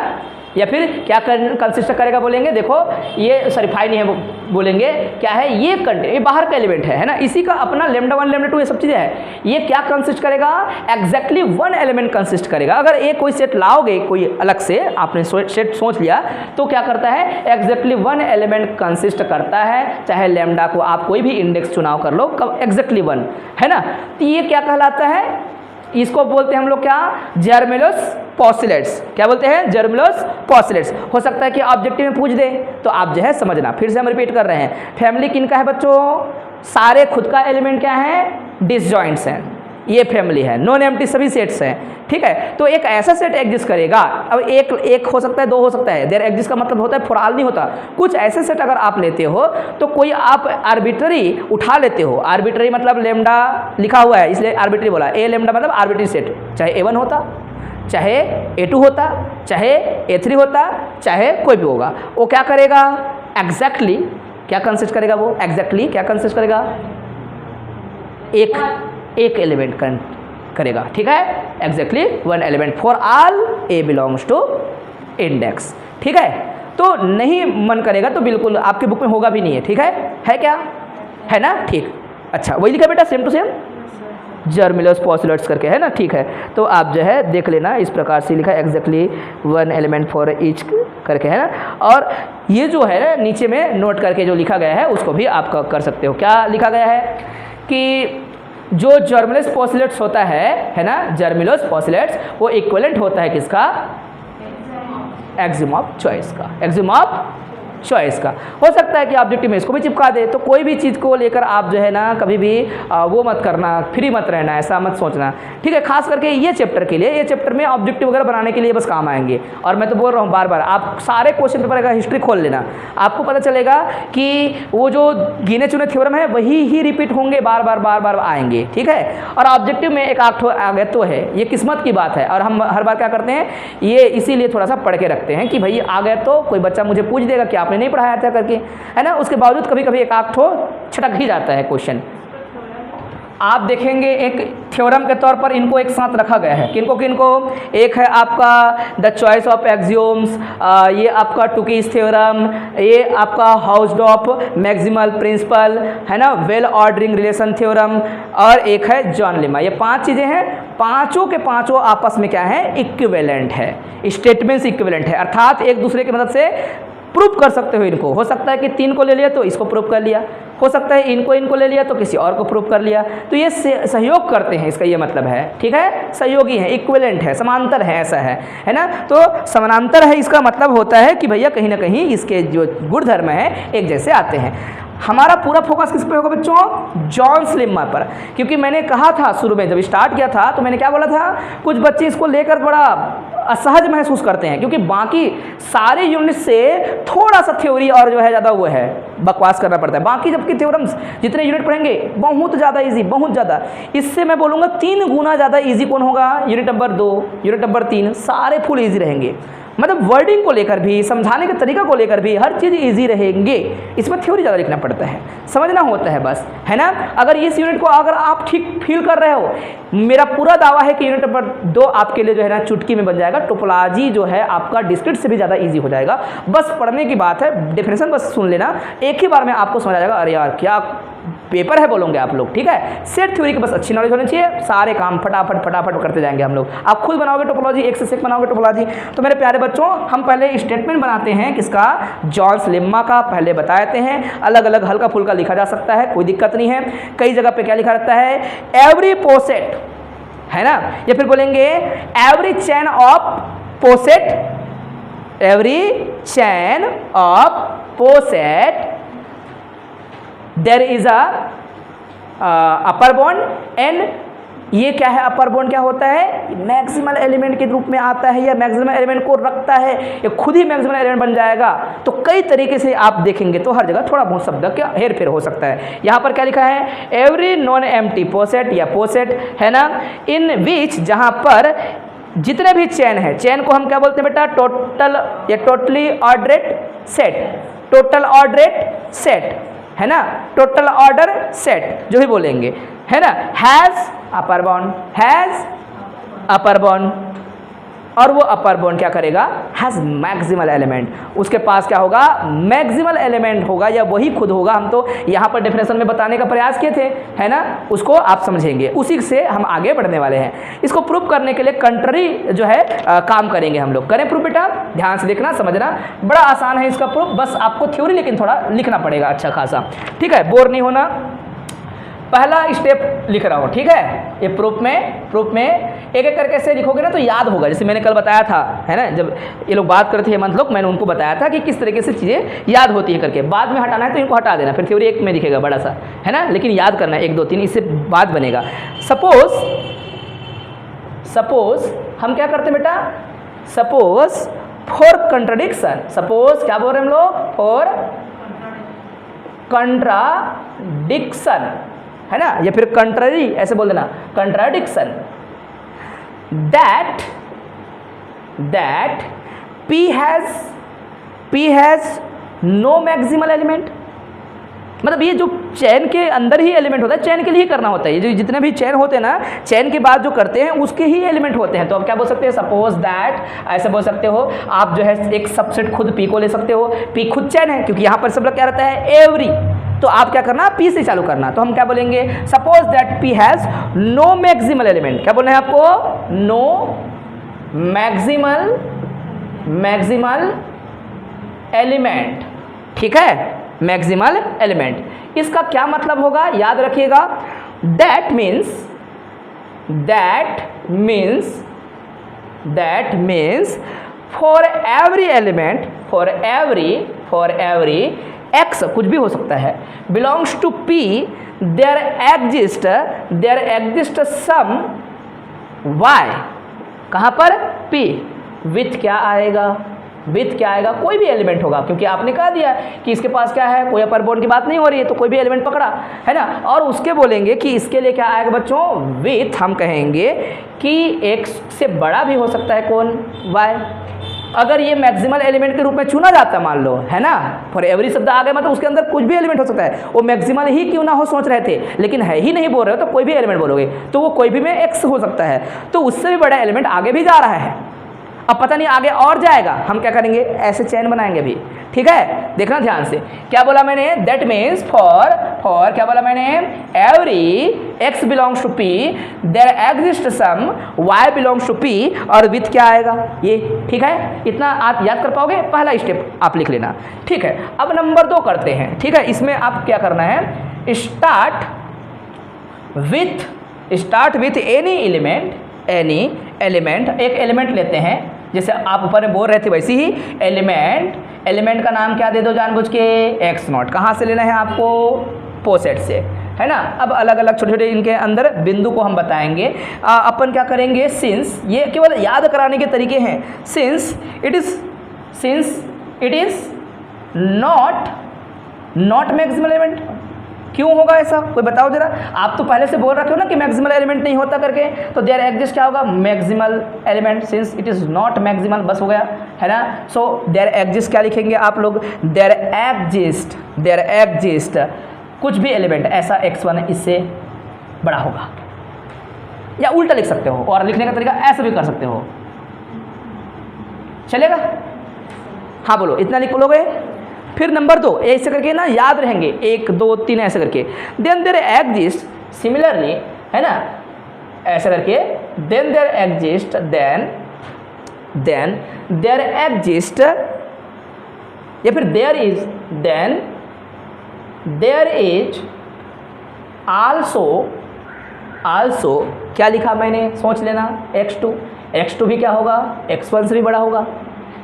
या फिर क्या कंसिस्ट करेगा बोलेंगे, देखो ये सॉरी 5 नहीं है, बोलेंगे क्या है, ये बाहर का एलिमेंट है ना, इसी का अपना लेमडा 1 लेमडा 2 ये सब चीज़ें है। ये क्या कंसिस्ट करेगा, एग्जैक्टली 1 एलिमेंट कंसिस्ट करेगा। अगर एक कोई सेट लाओगे कोई अलग से, आपने सेट सोच लिया, तो क्या करता है, एग्जैक्टली 1 एलिमेंट कंसिस्ट करता है। चाहे लेमडा को आप कोई भी इंडेक्स चुनाव कर लो, कब एग्जैक्टली 1, है ना। तो ये क्या कहलाता है, इसको बोलते हैं हम लोग क्या, जर्मेलोस पॉस्टुलेट्स। क्या बोलते हैं, जर्मेलोस पॉस्टुलेट्स। हो सकता है कि ऑब्जेक्टिव में पूछ दे, तो आप जो है समझना। फिर से हम रिपीट कर रहे हैं, फैमिली किनका है बच्चों, सारे खुद का एलिमेंट क्या है, डिसजॉइंट्स हैं, ये फैमिली है, नॉन एम्प्टी सभी सेट्स हैं। ठीक है, तो एक ऐसा सेट एग्जिस्ट करेगा, अब एक हो सकता है, दो हो सकता है, देयर एग्जिस्ट का मतलब होता है फॉर ऑल नहीं होता। कुछ ऐसे सेट अगर आप लेते हो तो कोई आप आर्बिट्ररी उठा लेते हो, आर्बिट्ररी मतलब लेमडा लिखा हुआ है इसलिए आर्बिट्ररी बोला, ए लेमडा मतलब आर्बिट्ररी सेट, चाहे A1 होता, चाहे A2 होता, चाहे A3 होता, चाहे कोई भी होगा, वो क्या करेगा, एग्जैक्टली क्या कंसिस्ट करेगा, वो एग्जैक्टली क्या कंसिस्ट करेगा, एक एलिमेंट करेगा। ठीक है, exactly 1 element for all A belongs to index. ठीक है, तो नहीं मन करेगा तो बिल्कुल आपकी बुक में होगा भी नहीं है। ठीक है क्या, है ना, ठीक। अच्छा वही लिखा बेटा, सेम टू सेम जर्मेलोस पॉस्टुलेट्स करके, है ना। ठीक है, तो आप जो है देख लेना, इस प्रकार से लिखा एग्जैक्टली 1 एलिमेंट फॉर ईच करके, है ना। और ये जो है नीचे में नोट करके जो लिखा गया है उसको भी आप कर सकते हो। क्या लिखा गया है कि जो जर्मेलोस पॉस्टुलेट्स होता है ना, जर्मेलोस पॉस्टुलेट्स वो इक्विवेलेंट होता है किसका, एक्सिम ऑफ चॉइस का, एक्सिम ऑफ चॉइस का। हो सकता है कि ऑब्जेक्टिव में इसको भी चिपका दे, तो कोई भी चीज़ को लेकर आप जो है ना कभी भी वो मत करना, फ्री मत रहना, ऐसा मत सोचना, ठीक है। खास करके ये चैप्टर के लिए, ये चैप्टर में ऑब्जेक्टिव वगैरह बनाने के लिए बस काम आएंगे। और मैं तो बोल रहा हूँ बार बार, आप सारे क्वेश्चन पेपर का हिस्ट्री खोल लेना, आपको पता चलेगा कि वो जो गिने चुने थ्योरम है वही ही रिपीट होंगे, बार बार बार बार आएंगे, ठीक है। और ऑब्जेक्टिव में एक आठ आ गए तो है, ये किस्मत की बात है। और हम हर बार क्या करते हैं, ये इसीलिए थोड़ा सा पढ़ के रखते हैं कि भाई आ गए तो कोई बच्चा मुझे पूछ देगा कि आपने नहीं पढ़ाया था करके, है ना। उसके बावजूद कभी कभी एक आध ठो छटक ही जाता है क्वेश्चन। आप देखेंगे एक थ्योरम के तौर पर इनको एक साथ रखा गया है, किनको किनको, एक है आपका द चॉइस ऑफ एक्सियोम्स, ये आपका टुकीज थ्योरम, ये आपका हाउसडॉर्फ मैक्सिमल प्रिंसिपल, है ना, वेल ऑर्डरिंग रिलेशन थ्योरम, और एक है जॉन लेमा। ये 5 चीज़ें हैं, पांचों के पांचों आपस में क्या है, इक्विवेलेंट है, स्टेटमेंट्स इक्विवेलेंट है, अर्थात एक दूसरे की मदद से प्रूफ कर सकते हो इनको। हो सकता है कि 3 को ले लिया तो इसको प्रूफ कर लिया, हो सकता है इनको ले लिया तो किसी और को प्रूफ कर लिया, तो ये सहयोग करते हैं, इसका ये मतलब है, ठीक है, सहयोगी है, इक्विवेलेंट है, समांतर है, ऐसा है ना। तो समानांतर है, इसका मतलब होता है कि भैया कहीं ना कहीं इसके जो गुणधर्म है एक जैसे आते हैं। हमारा पूरा फोकस किस पे होगा बच्चों, जॉन लेम्मा पर, क्योंकि मैंने कहा था शुरू में जब स्टार्ट किया था तो मैंने क्या बोला था, कुछ बच्चे इसको लेकर बड़ा असहज महसूस करते हैं, क्योंकि बाकी सारे यूनिट से थोड़ा सा थ्योरी और जो है ज़्यादा वो है बकवास करना पड़ता है, बाकी जबकि थ्योरम्स जितने यूनिट पढ़ेंगे बहुत ज़्यादा इजी, बहुत ज़्यादा। इससे मैं बोलूँगा 3 गुना ज़्यादा इजी कौन होगा, यूनिट नंबर 2, यूनिट नंबर 3, सारे फुल इजी रहेंगे। मतलब वर्डिंग को लेकर भी, समझाने के तरीका को लेकर भी हर चीज़ इजी रहेंगे। इसमें थ्योरी ज़्यादा लिखना पड़ता है, समझना होता है बस, है ना। अगर इस यूनिट को अगर आप ठीक फील कर रहे हो, मेरा पूरा दावा है कि यूनिट नंबर 2 आपके लिए जो है ना चुटकी में बन जाएगा। टोपोलॉजी जो है आपका डिस्क्रिट से भी ज़्यादा इजी हो जाएगा, बस पढ़ने की बात है, डेफिनेशन बस सुन लेना, एक ही बार में आपको समझ आ जाएगा, अरे यार क्या पेपर है बोलोगे आप लोग, ठीक है। सेट थ्योरी की बस अच्छी नॉलेज होनी चाहिए, सारे काम फटाफट फटाफट करते जाएंगे हम लोग। आप खुद बनाओगे टोपोलॉजी, एक से एक बनाओगे टोपोलॉजी। तो मेरे प्यारे बच्चों, हम पहले स्टेटमेंट बनाते हैं किसका, जॉन लेम्मा का, पहले बताते हैं। अलग अलग हल्का फुल्का लिखा जा सकता है, कोई दिक्कत नहीं है। कई जगह पे क्या लिखा रहता है, एवरी पोसेट, है ना, या फिर बोलेंगे every chain of poset, every chain of poset there is a upper bound and, ये क्या है, अपर बॉन्ड क्या होता है, मैक्सिमल एलिमेंट के रूप में आता है, या मैक्सिमल एलिमेंट को रखता है, ये खुद ही मैक्सिमल एलिमेंट बन जाएगा। तो कई तरीके से आप देखेंगे तो हर जगह थोड़ा बहुत शब्द का हेर फेर हो सकता है। यहाँ पर क्या लिखा है, एवरी नॉन एम्प्टी पोसेट या पोसेट, है ना, इन विच, जहाँ पर जितने भी चैन है, चैन को हम क्या बोलते हैं बेटा, टोटल या टोटली ऑर्डरेट सेट, टोटल ऑर्डरेट सेट, है ना, टोटल ऑर्डर सेट जो भी बोलेंगे, है ना, has upper bound, has upper bond, और वो अपर बॉन्ड क्या करेगा, हैज़ मैक्सिमल एलिमेंट, उसके पास क्या होगा, मैक्सिमल एलिमेंट होगा, या वही खुद होगा। हम तो यहाँ पर डेफिनेशन में बताने का प्रयास किए थे, है ना, उसको आप समझेंगे, उसी से हम आगे बढ़ने वाले हैं। इसको प्रूफ करने के लिए कंट्री जो है काम करेंगे हम लोग। करें प्रूफ बेटा, ध्यान से देखना, समझना, बड़ा आसान है इसका प्रूफ, बस आपको थ्योरी लेकिन थोड़ा लिखना पड़ेगा अच्छा खासा, ठीक है, बोर नहीं होना। पहला स्टेप लिख रहा हूँ, ठीक है, ये प्रूफ में एक एक करके से लिखोगे ना तो याद होगा। जैसे मैंने कल बताया था, है ना, जब ये लोग बात करते हैं मतलब मैंने उनको बताया था कि किस तरीके से चीज़ें याद होती है करके। बाद में हटाना है तो इनको हटा देना, फिर थ्योरी एक में दिखेगा बड़ा सा, है ना, लेकिन याद करना है 1 2 3, इससे बात बनेगा। सपोज हम क्या करते हैं बेटा, सपोज फॉर कंट्राडिक्शन, सपोज क्या बोल रहे हैं हम लोग, फॉर कंट्राडिक्शन, है ना, या फिर कंट्ररी ऐसे बोल देना, contradiction, that P has no maximal element, मतलब ये जो चैन के अंदर ही एलिमेंट होता है, चैन के लिए ही करना होता है। ये जो जितने भी चैन होते हैं ना, चैन के बाद जो करते हैं उसके ही एलिमेंट होते हैं। तो आप क्या बोल सकते हैं, सपोज दैट, ऐसे बोल सकते हो आप, जो है एक सबसेट खुद पी को ले सकते हो, पी खुद चैन है, क्योंकि यहाँ पर सब लोग क्या रहता है, एवरी, तो आप क्या करना, पी से चालू करना। तो हम क्या बोलेंगे, suppose that P has no maximal element, क्या बोलना है आपको, नो मैक्सिमल एलिमेंट, ठीक है, मैक्सिमल एलिमेंट। इसका क्या मतलब होगा, याद रखिएगा, that means for every element, for every X कुछ भी हो सकता है, belongs to P, there exist some Y, कहाँ पर पी, विथ क्या आएगा, विथ क्या आएगा, कोई भी एलिमेंट होगा, क्योंकि आपने कहा दिया कि इसके पास क्या है, कोई अपर बाउंड की बात नहीं हो रही है, तो कोई भी एलिमेंट पकड़ा है ना। और उसके बोलेंगे कि इसके लिए क्या आएगा बच्चों, विथ हम कहेंगे कि x से बड़ा भी हो सकता है कौन, y। अगर ये मैक्सिमल एलिमेंट के रूप में चुना जाता मान लो, है ना, फॉर एवरी शब्द आ गया मतलब उसके अंदर कुछ भी एलिमेंट हो सकता है, वो मैक्सिमल ही क्यों ना हो सोच रहे थे, लेकिन है ही नहीं बोल रहे हो तो कोई भी एलिमेंट बोलोगे, तो वो कोई भी में x हो सकता है, तो उससे भी बड़ा एलिमेंट आगे भी जा रहा है। अब पता नहीं आगे और जाएगा, हम क्या करेंगे, ऐसे चेन बनाएंगे भी, ठीक है, देखना ध्यान से। क्या बोला मैंने, दैट मीन्स फॉर क्या बोला मैंने, every x belongs to p there exist some y belongs to p, और विथ क्या आएगा ये, ठीक है। इतना आप याद कर पाओगे, पहला स्टेप आप लिख लेना, ठीक है। अब नंबर 2 करते हैं, ठीक है। इसमें आप क्या करना है, स्टार्ट विथ एनी एलिमेंट, एक एलिमेंट लेते हैं, जैसे आप ऊपर में बोल रहे थे वैसे ही एलिमेंट का नाम क्या दे दो जानबूझ के, x0। कहाँ से लेना है आपको, पोसेट से, है ना। अब अलग अलग छोटे छोटे इनके अंदर बिंदु को हम बताएंगे। अपन क्या करेंगे, सिंस, ये केवल याद कराने के तरीके हैं, since it is not maximal element. क्यों होगा ऐसा, कोई बताओ जरा। आप तो पहले से बोल रखे हो ना कि मैक्सिमल एलिमेंट नहीं होता करके, तो देयर एग्जिस्ट क्या होगा, maximal element, since it is not maximal, बस हो गया, है ना। सो देयर एग्जिस्ट क्या लिखेंगे आप लोग, देयर एग्जिस्ट कुछ भी एलिमेंट ऐसा x1 इससे बड़ा होगा, या उल्टा लिख सकते हो, और लिखने का तरीका ऐसा भी कर सकते हो, चलेगा। हाँ बोलो, इतना लिख लोगे। फिर नंबर 2 ऐसे करके ना याद रहेंगे, 1 2 3 ऐसे करके, देन देयर एग्जिस्ट सिमिलरली, है ना, ऐसे करके, then there exist there exist, या फिर देयर इज आल्सो क्या लिखा मैंने, सोच लेना, x2 भी क्या होगा, x1 से भी बड़ा होगा,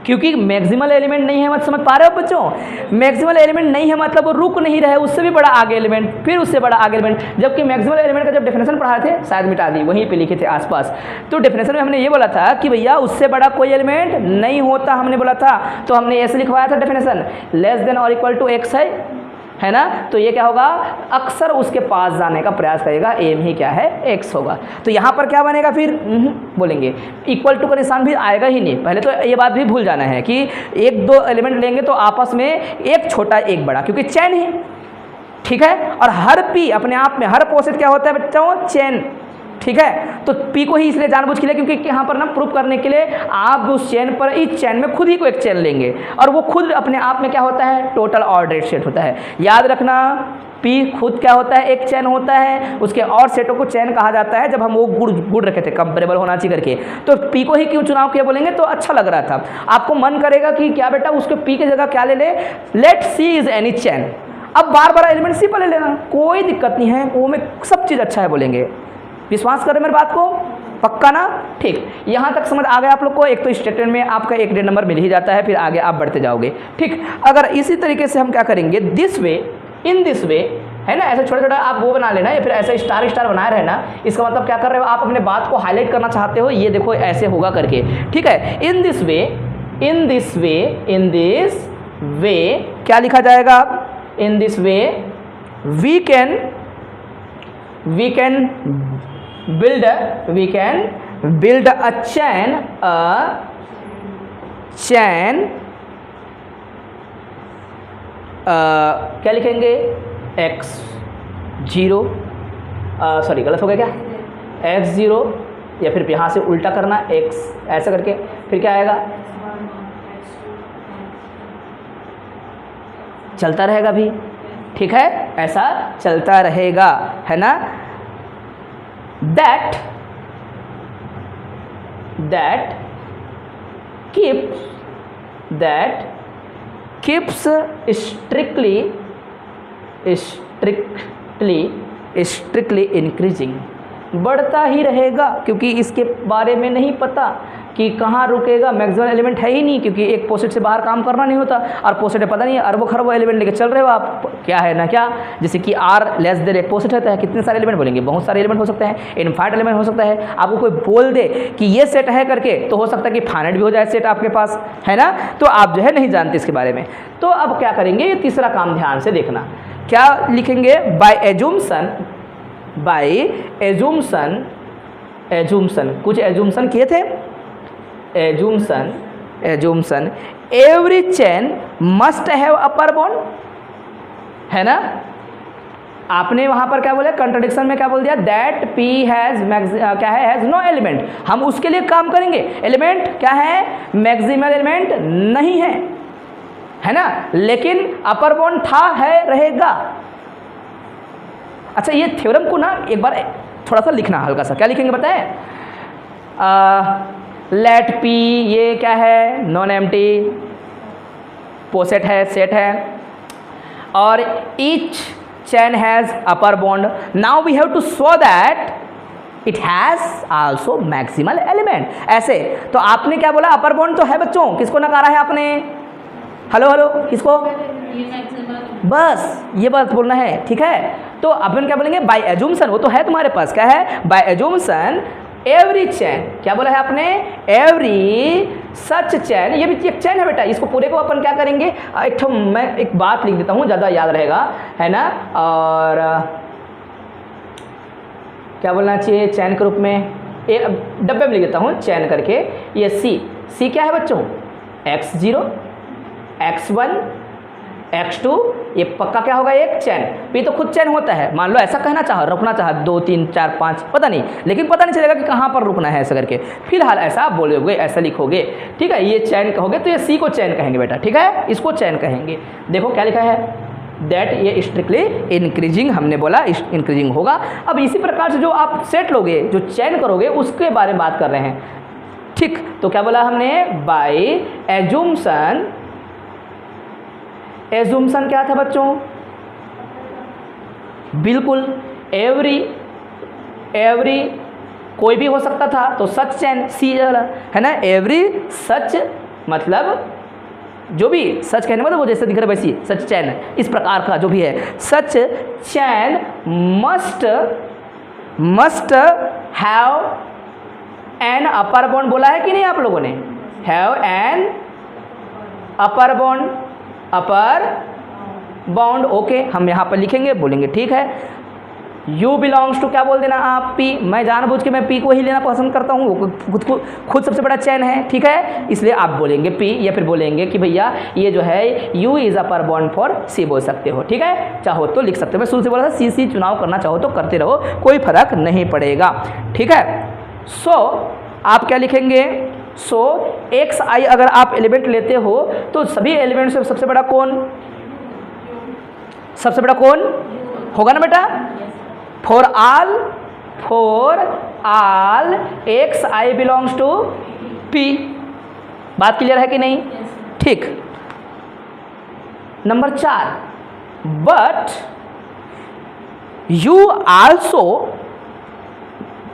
क्योंकि मैक्सिमल एलिमेंट नहीं है, मत समझ पा रहे हो बच्चों। मैक्सिमल एलिमेंट नहीं है मतलब वो रुक नहीं रहे, उससे भी बड़ा आगे एलिमेंट, फिर उससे बड़ा आगे एलिमेंट। जबकि मैक्सिमल एलिमेंट का जब डेफिनेशन पढ़ाए थे, शायद मिटा दी, वहीं पे लिखे थे आसपास, तो डेफिनेशन में हमने ये बोला था कि भैया उससे बड़ा कोई एलिमेंट नहीं होता, हमने बोला था, तो हमने ऐसे लिखवाया था डेफिनेशन, लेस देन और इक्वल टू x है ना। तो ये क्या होगा, अक्सर उसके पास जाने का प्रयास करेगा, एम ही क्या है, x होगा। तो यहाँ पर क्या बनेगा फिर, बोलेंगे इक्वल टू का निशान भी आएगा ही नहीं। पहले तो ये बात भी भूल जाना है कि 1 2 एलिमेंट लेंगे तो आपस में एक छोटा एक बड़ा, क्योंकि चैन है, ठीक है। और हर p अपने आप में, हर पोसेट क्या होता है बच्चों, चैन, ठीक है। तो p को ही इसलिए जानबूझ के लिए, क्योंकि यहाँ पर ना प्रूफ करने के लिए आप उस चैन पर, इस चैन में खुद ही को एक चैन लेंगे, और वो खुद अपने आप में क्या होता है, टोटल ऑर्डर सेट होता है। याद रखना, p खुद क्या होता है, एक चैन होता है, उसके और सेटों को चैन कहा जाता है। जब हम वो गुड़ रखे थे कंपेरेबल होना चाहिए करके, तो p को ही क्यों चुनाव किया बोलेंगे तो अच्छा लग रहा था। आपको मन करेगा कि क्या बेटा उसके p की जगह क्या ले लेट c इज एनी चैन। अब बार एलिमेंट c पर ले लेना, कोई दिक्कत नहीं है, वो में सब चीज़ अच्छा है बोलेंगे। विश्वास करें मेरी बात को, पक्का ना, ठीक। यहाँ तक समझ आ गया आप लोग को। एक तो स्टेटमेंट में आपका 1 1.5 नंबर मिल ही जाता है, फिर आगे आप बढ़ते जाओगे, ठीक। अगर इसी तरीके से हम क्या करेंगे, दिस वे, इन दिस वे, है ना, ऐसा छोटा छोटा आप वो बना लेना, या फिर ऐसा स्टार बनाए रहना। इसका मतलब क्या कर रहे हो, आप अपने बात को हाईलाइट करना चाहते हो, ये देखो ऐसे होगा करके, ठीक है। इन दिस वे क्या लिखा जाएगा, in this way we can build a chain क्या लिखेंगे, x0, सॉरी गलत हो गया क्या, x0, या फिर यहाँ से उल्टा करना x, ऐसा करके फिर क्या आएगा, चलता रहेगा भी, ठीक है, ऐसा चलता रहेगा, है ना। that keeps strictly increasing, बढ़ता ही रहेगा, क्योंकि इसके बारे में नहीं पता कि कहाँ रुकेगा, मैक्सिमल एलिमेंट है ही नहीं, क्योंकि एक पोसेट से बाहर काम करना नहीं होता, और पोसेट पता नहीं है अरबों खरबों एलिमेंट लेके चल रहे हो आप, क्या है ना क्या। जैसे कि आर लेस देन एक पोसेट रहता है, कितने सारे एलिमेंट बोलेंगे, बहुत सारे एलिमेंट हो सकते हैं, इनफाइनाइट एलिमेंट हो सकता है। आपको कोई बोल दे कि ये सेट है करके, तो हो सकता है कि फाइनाइट भी हो जाए सेट आपके पास, है ना। तो आप जो है नहीं जानते इसके बारे में। तो अब क्या करेंगे, ये तीसरा काम ध्यान से देखना, क्या लिखेंगे, बाय एजूमसन, कुछ एजूमसन किए थे, assumption every chain must have upper bound, है ना। आपने वहां पर क्या बोला, कंट्राडिक्शन में क्या बोल दिया, दैट पी हैज क्या है, हैज नो एलिमेंट। हम उसके लिए काम करेंगे, एलिमेंट क्या है, मैक्सिमल एलिमेंट नहीं है ना, लेकिन अपर बॉन्ड था, है, रहेगा। अच्छा, ये थ्योरम को ना एक बार थोड़ा सा लिखना हल्का सा, क्या लिखेंगे बताएं, लेट पी, ये क्या है, नॉन एम्प्टी पोसेट है, सेट है, और each chain has upper bound. Now we have to show that it has also maximal element. ऐसे तो आपने क्या बोला, अपर बॉन्ड तो है बच्चों, किसको नकारा है आपने, हेलो किसको, बस ये बात बोलना है, ठीक है। तो अपन क्या बोलेंगे, बाय एजूमसन, वो तो है तुम्हारे पास, क्या है, बाय एजूमसन एवरी चैन, क्या बोला है आपने, एवरी सच चैन, ये भी एक चैन है बेटा, इसको पूरे को अपन क्या करेंगे, मैं एक बात लिख देता हूँ, ज़्यादा याद रहेगा, है ना। और क्या बोलना चाहिए, चैन के रूप में डब्बे में लिख देता हूँ चैन करके, ये सी क्या है बच्चों, x0 x1 x2, ये पक्का क्या होगा, एक चैन। पी तो खुद चैन होता है, मान लो ऐसा कहना चाहो, रुकना चाहो 2 3 4 5 पता नहीं, लेकिन पता नहीं चलेगा कि कहाँ पर रुकना है ऐसा करके, फिलहाल ऐसा आप बोलोगे, ऐसा लिखोगे, ठीक है। ये चैन कहोगे तो ये सी को चैन कहेंगे बेटा, ठीक है, इसको चैन कहेंगे। देखो क्या लिखा है, दैट, ये स्ट्रिक्टली इंक्रीजिंग, हमने बोला इंक्रीजिंग होगा। अब इसी प्रकार से जो आप सेट लोगे, जो चैन करोगे, उसके बारे में बात कर रहे हैं, ठीक। तो क्या बोला हमने, बाय एजूमसन क्या था बच्चों, बिल्कुल एवरी कोई भी हो सकता था, तो सच चैन सी है ना, एवरी सच मतलब जो भी सच कहने मतलब वो जैसे दिख रहा है वैसी सच चैन, इस प्रकार का जो भी है, such chain must have an upper bound, बोला है कि नहीं आप लोगों ने, have an upper bound, okay. हम यहाँ पर लिखेंगे, बोलेंगे ठीक है। यू बिलोंग्स टू, क्या बोल देना आप, पी, मैं जानबूझ के मैं पी को ही लेना पसंद करता हूँ, वो खुद सबसे बड़ा चैन है, ठीक है, इसलिए आप बोलेंगे पी, या फिर बोलेंगे कि भैया ये जो है U is upper bound for C बोल सकते हो, ठीक है, चाहो तो लिख सकते हो। मैं शुरू से बोला था सी चुनाव करना चाहो तो करते रहो, कोई फर्क नहीं पड़ेगा, ठीक है। सो आप क्या लिखेंगे, सो एक्स आई अगर आप एलिमेंट लेते हो तो सभी एलिमेंट से सबसे बड़ा कौन होगा ना बेटा, for all X I belongs to P. बात क्लियर है कि नहीं, ठीक। नंबर 4, बट यू आल्सो,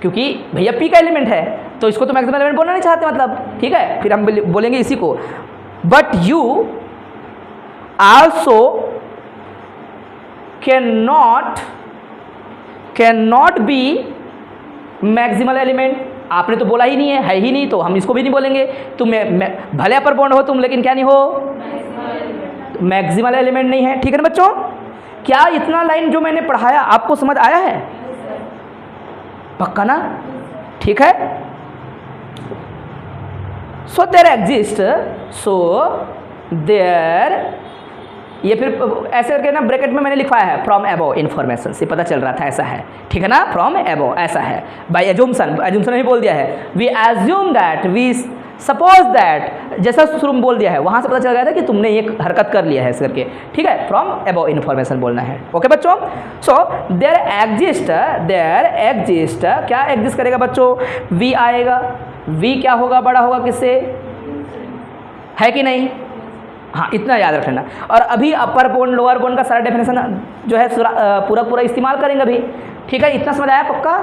क्योंकि भैया पी का एलिमेंट है तो इसको तो मैक्सिमम एलिमेंट बोलना नहीं चाहते, मतलब ठीक है, फिर हम बोलेंगे इसी को, but you also can not be maximal element. आपने तो बोला ही नहीं है ही नहीं, तो हम इसको भी नहीं बोलेंगे। तुम भले अपर बॉन्ड हो तुम, लेकिन क्या नहीं हो, मैक्सिमल एलिमेंट नहीं है, ठीक है ना बच्चों। क्या इतना लाइन जो मैंने पढ़ाया आपको समझ आया है, पक्का ना, ठीक है। सो देयर ये फिर ऐसे करके ना ब्रैकेट में मैंने लिखवाया है, फ्रॉम एबो इन्फॉर्मेशन से पता चल रहा था ऐसा है, ठीक है ना, फ्रॉम एबो ऐसा है, बाय एजूमसन ही बोल दिया है, we assume that, we suppose that, जैसा शुरू में बोल दिया है वहाँ से पता चल गया था कि तुमने ये हरकत कर लिया है इस करके, ठीक है, फ्रॉम एबो इन्फॉर्मेशन बोलना है, ओके बच्चों। सो देयर एग्जिस्ट क्या एग्जिस्ट करेगा बच्चों, वी आएगा, वी क्या होगा, बड़ा होगा किससे, है कि नहीं, हाँ इतना याद रखना। और अभी अपर बोन लोअर बोन का सारा डेफिनेशन जो है पूरा इस्तेमाल करेंगे अभी, ठीक है, इतना समझ आया पक्का।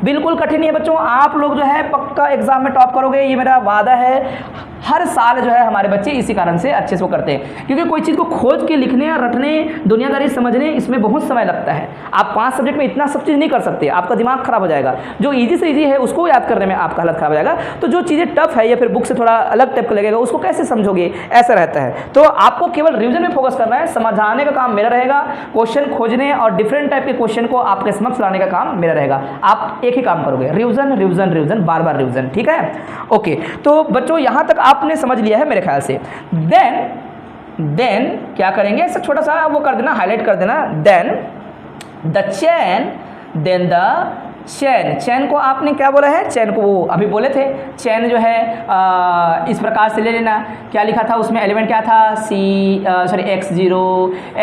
बिल्कुल कठिन नहीं है बच्चों, आप लोग जो है पक्का एग्जाम में टॉप करोगे, ये मेरा वादा है। हर साल जो है हमारे बच्चे इसी कारण से अच्छे से वो करते हैं, क्योंकि कोई चीज़ को खोज के लिखने या रटने, दुनियादारी समझने, इसमें बहुत समय लगता है। आप 5 सब्जेक्ट में इतना सब चीज़ नहीं कर सकते, आपका दिमाग खराब हो जाएगा। जो ईजी से ईजी है उसको याद करने में आपका हालत खराब हो जाएगा, तो जो चीज़ें टफ है या फिर बुक से थोड़ा अलग टाइप का लगेगा उसको कैसे समझोगे, ऐसा रहता है। तो आपको केवल रिविजन में फोकस करना है, समझाने का काम मेरा रहेगा, क्वेश्चन खोजने और डिफरेंट टाइप के क्वेश्चन को आपके समक्ष लाने का काम मेरा रहेगा। आप एक ही काम करोगे, रिविजन रिविजन रिविजन, बार बार रिविजन, ठीक है। ओके, तो बच्चों यहाँ तक आपने समझ लिया है मेरे ख्याल से। देन क्या करेंगे, ऐसा छोटा सा वो कर देना, हाईलाइट कर देना। Then the chain, then the chain, chain को आपने क्या बोला है, चैन को वो अभी बोले थे, चैन जो है इस प्रकार से ले लेना। क्या लिखा था उसमें, एलिमेंट क्या था, x0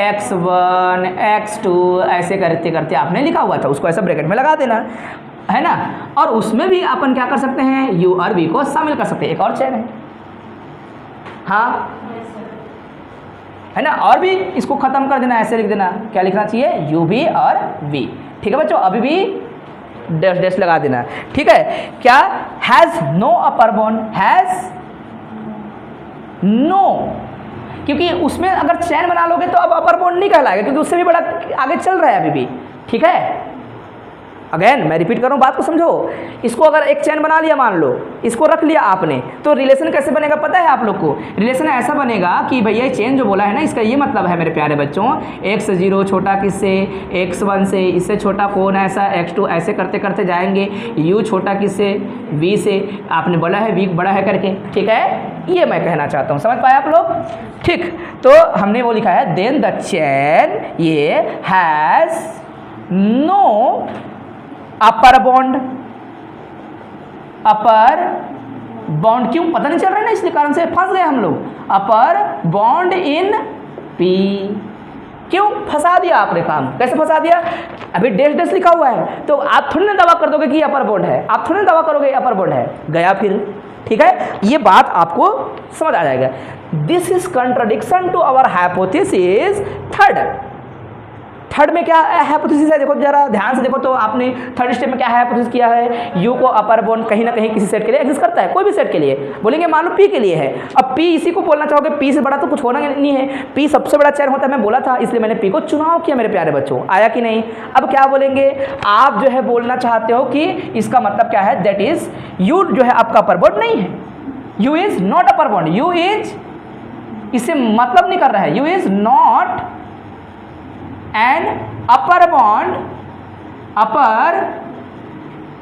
x1 x2 ऐसे करते करते आपने लिखा हुआ था, उसको ऐसा ब्रैकेट में लगा देना, है ना। और उसमें भी अपन क्या कर सकते हैं, u और v को शामिल कर सकते हैं, एक और चैन है, हाँ है ना। और भी इसको खत्म कर देना, ऐसे लिख देना, क्या लिखना चाहिए, u v और v, ठीक है बच्चों। अभी भी डैश डैश लगा देना, ठीक है। क्या, has no upper bound, has no, क्योंकि उसमें अगर चैन बना लोगे तो अब अपर बॉन्ड नहीं कहलाएगा, क्योंकि उससे भी बड़ा आगे चल रहा है अभी भी, ठीक है। अगेन मैं रिपीट कर रहा हूँ, बात को समझो। इसको अगर एक चैन बना लिया, मान लो इसको रख लिया आपने, तो रिलेशन कैसे बनेगा पता है आप लोग को। रिलेशन ऐसा बनेगा कि भैया चैन जो बोला है ना, इसका ये मतलब है मेरे प्यारे बच्चों, x0 छोटा किससे, x1 से, इससे छोटा कौन ऐसा, x2 ऐसे करते करते जाएंगे, u छोटा किससे, v से, आपने बोला है v बड़ा है करके, ठीक है। ये मैं कहना चाहता हूँ, समझ पाए आप लोग, ठीक। तो हमने वो लिखा है, देन द चैन ये has no upper bound, upper bound क्यों पता नहीं चल रहा है ना, इसलिए कारण से फंस गए हम लोग। अपर बॉन्ड इन पी, क्यों फंसा दिया आपने काम, कैसे फंसा दिया, अभी डैश डैश लिखा हुआ है, तो आप थोड़ी ना दावा कर दोगे कि अपर बॉन्ड है, आप थोड़ी ना दावा करोगे अपर बॉन्ड है, गया फिर, ठीक है। ये बात आपको समझ आ जाएगा। This is contradiction to our hypothesis third. Third में क्या हाइपोथेसिस है, देखो जरा ध्यान से देखो तो, आपने थर्ड स्टेप में क्या हाइपोथेसिस किया है, यू को अपर बॉन्ड कहीं ना कहीं किसी सेट के लिए एग्जिस्ट करता है, कोई भी सेट के लिए, बोलेंगे मान लो पी के लिए है। अब पी इसी को बोलना चाहोगे, पी से बड़ा तो कुछ होना नहीं है, पी सबसे बड़ा चैन होता है, मैं बोला था, इसलिए मैंने पी को चुनाव किया मेरे प्यारे बच्चों, आया कि नहीं। अब क्या बोलेंगे, आप जो है बोलना चाहते हो कि इसका मतलब क्या है, दैट इज यू जो है आपका अपर बॉन्ड नहीं है, U is not upper bound, U is, इससे मतलब नहीं कर रहा है, U is not an upper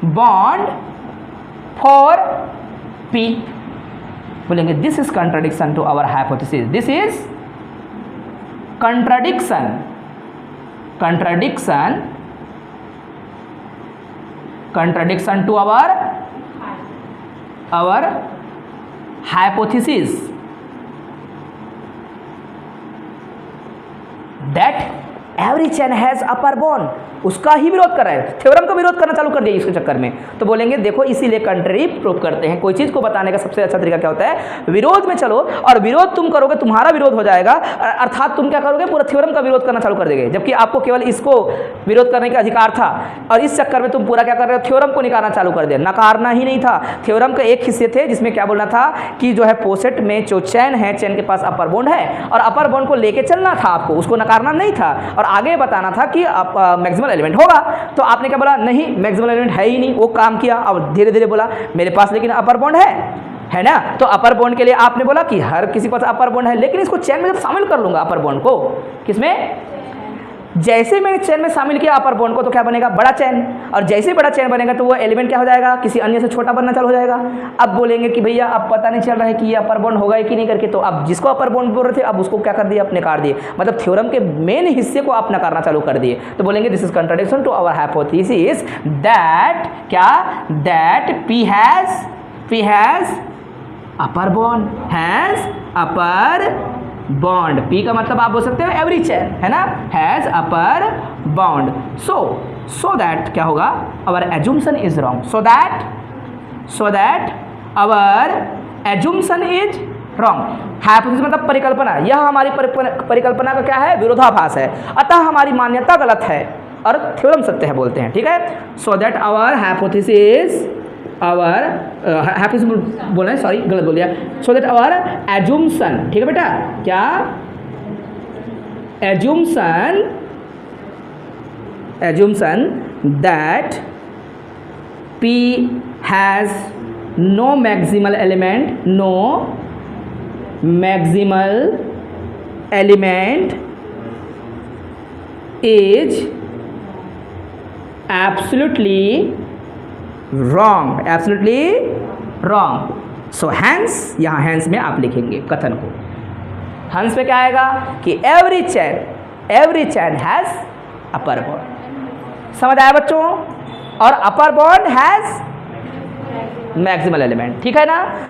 bound for P. बोलेंगे this is contradiction to our hypothesis, this is contradiction to our hypothesis that every chain has upper bound, उसका ही विरोध कर रहा है, थ्योरम का विरोध करना चालू कर दिया इसके चक्कर में। तो बोलेंगे देखो इसीलिए कंट्री प्रूव करते हैं। कोई चीज़ को बताने का सबसे अच्छा तरीका क्या होता है, विरोध में चलो, और विरोध तुम करोगे तुम्हारा विरोध हो जाएगा, अर्थात तुम क्या करोगे, पूरा थ्योरम का विरोध करना चालू कर देंगे, जबकि आपको केवल इसको विरोध करने का अधिकार था, और इस चक्कर में तुम पूरा क्या कर रहे हो, थ्योरम को निकालना चालू कर दिया। नकारना ही नहीं था, थ्योरम के एक हिस्से थे जिसमें क्या बोलना था कि जो है पोसेट में जो चैन है, चैन के पास अपर बॉन्ड है, और अपर बॉन्ड को लेके चलना था आपको, उसको नकारना नहीं था, और आगे बताना था कि मैक्सिमल एलिमेंट होगा। तो आपने क्या बोला, नहीं मैक्सिमल एलिमेंट है ही नहीं, वो काम किया, अब धीरे धीरे बोला मेरे पास लेकिन अपर बॉन्ड है ना। तो अपर बॉन्ड के लिए आपने बोला कि हर किसी के पास अपर बॉन्ड है, लेकिन इसको चैन में जब शामिल कर लूंगा अपर बॉन्ड को, किसमें, जैसे मैंने चैन में शामिल किया अपर बॉन्ड को, तो क्या बनेगा, बड़ा चैन, और जैसे बड़ा चैन बनेगा तो वो एलिमेंट क्या हो जाएगा, किसी अन्य से छोटा बनना चालू हो जाएगा। अब बोलेंगे कि भैया अब पता नहीं चल रहा है कि ये अपर बॉन्ड होगा कि नहीं करके, तो अब जिसको अपर बॉन्ड बोल रहे थे अब उसको क्या कर दिया, अपने नकार दिए, मतलब थ्योरम के मेन हिस्से को आप नकारना चालू कर दिए। तो बोलेंगे this is contradiction to our hypothesis that क्या, that P has upper bound, has upper bound, P का मतलब आप बोल सकते हो एवरी चैन, है ना, has upper bound. So that क्या होगा, our assumption is wrong, so that our assumption is wrong. Hypothesis मतलब परिकल्पना, यह हमारी परिकल्पना का क्या है, विरोधाभास है, अतः हमारी मान्यता गलत है, और थ्योरम सत्य है बोलते हैं, ठीक है। सो दैट आवर हाइपोथेसिस बोलना है, सॉरी गलत बोल दिया। सो दैट आवर एज्यूम्शन, ठीक है बेटा, क्या assumption that P has no maximal element is absolutely wrong, so hence, यहाँ hence में आप लिखेंगे कथन को। hence में क्या आएगा कि every chain has upper bond, समझ आया बच्चों, और अपर बॉन्ड हैज मैक्सिमल एलिमेंट, ठीक है ना।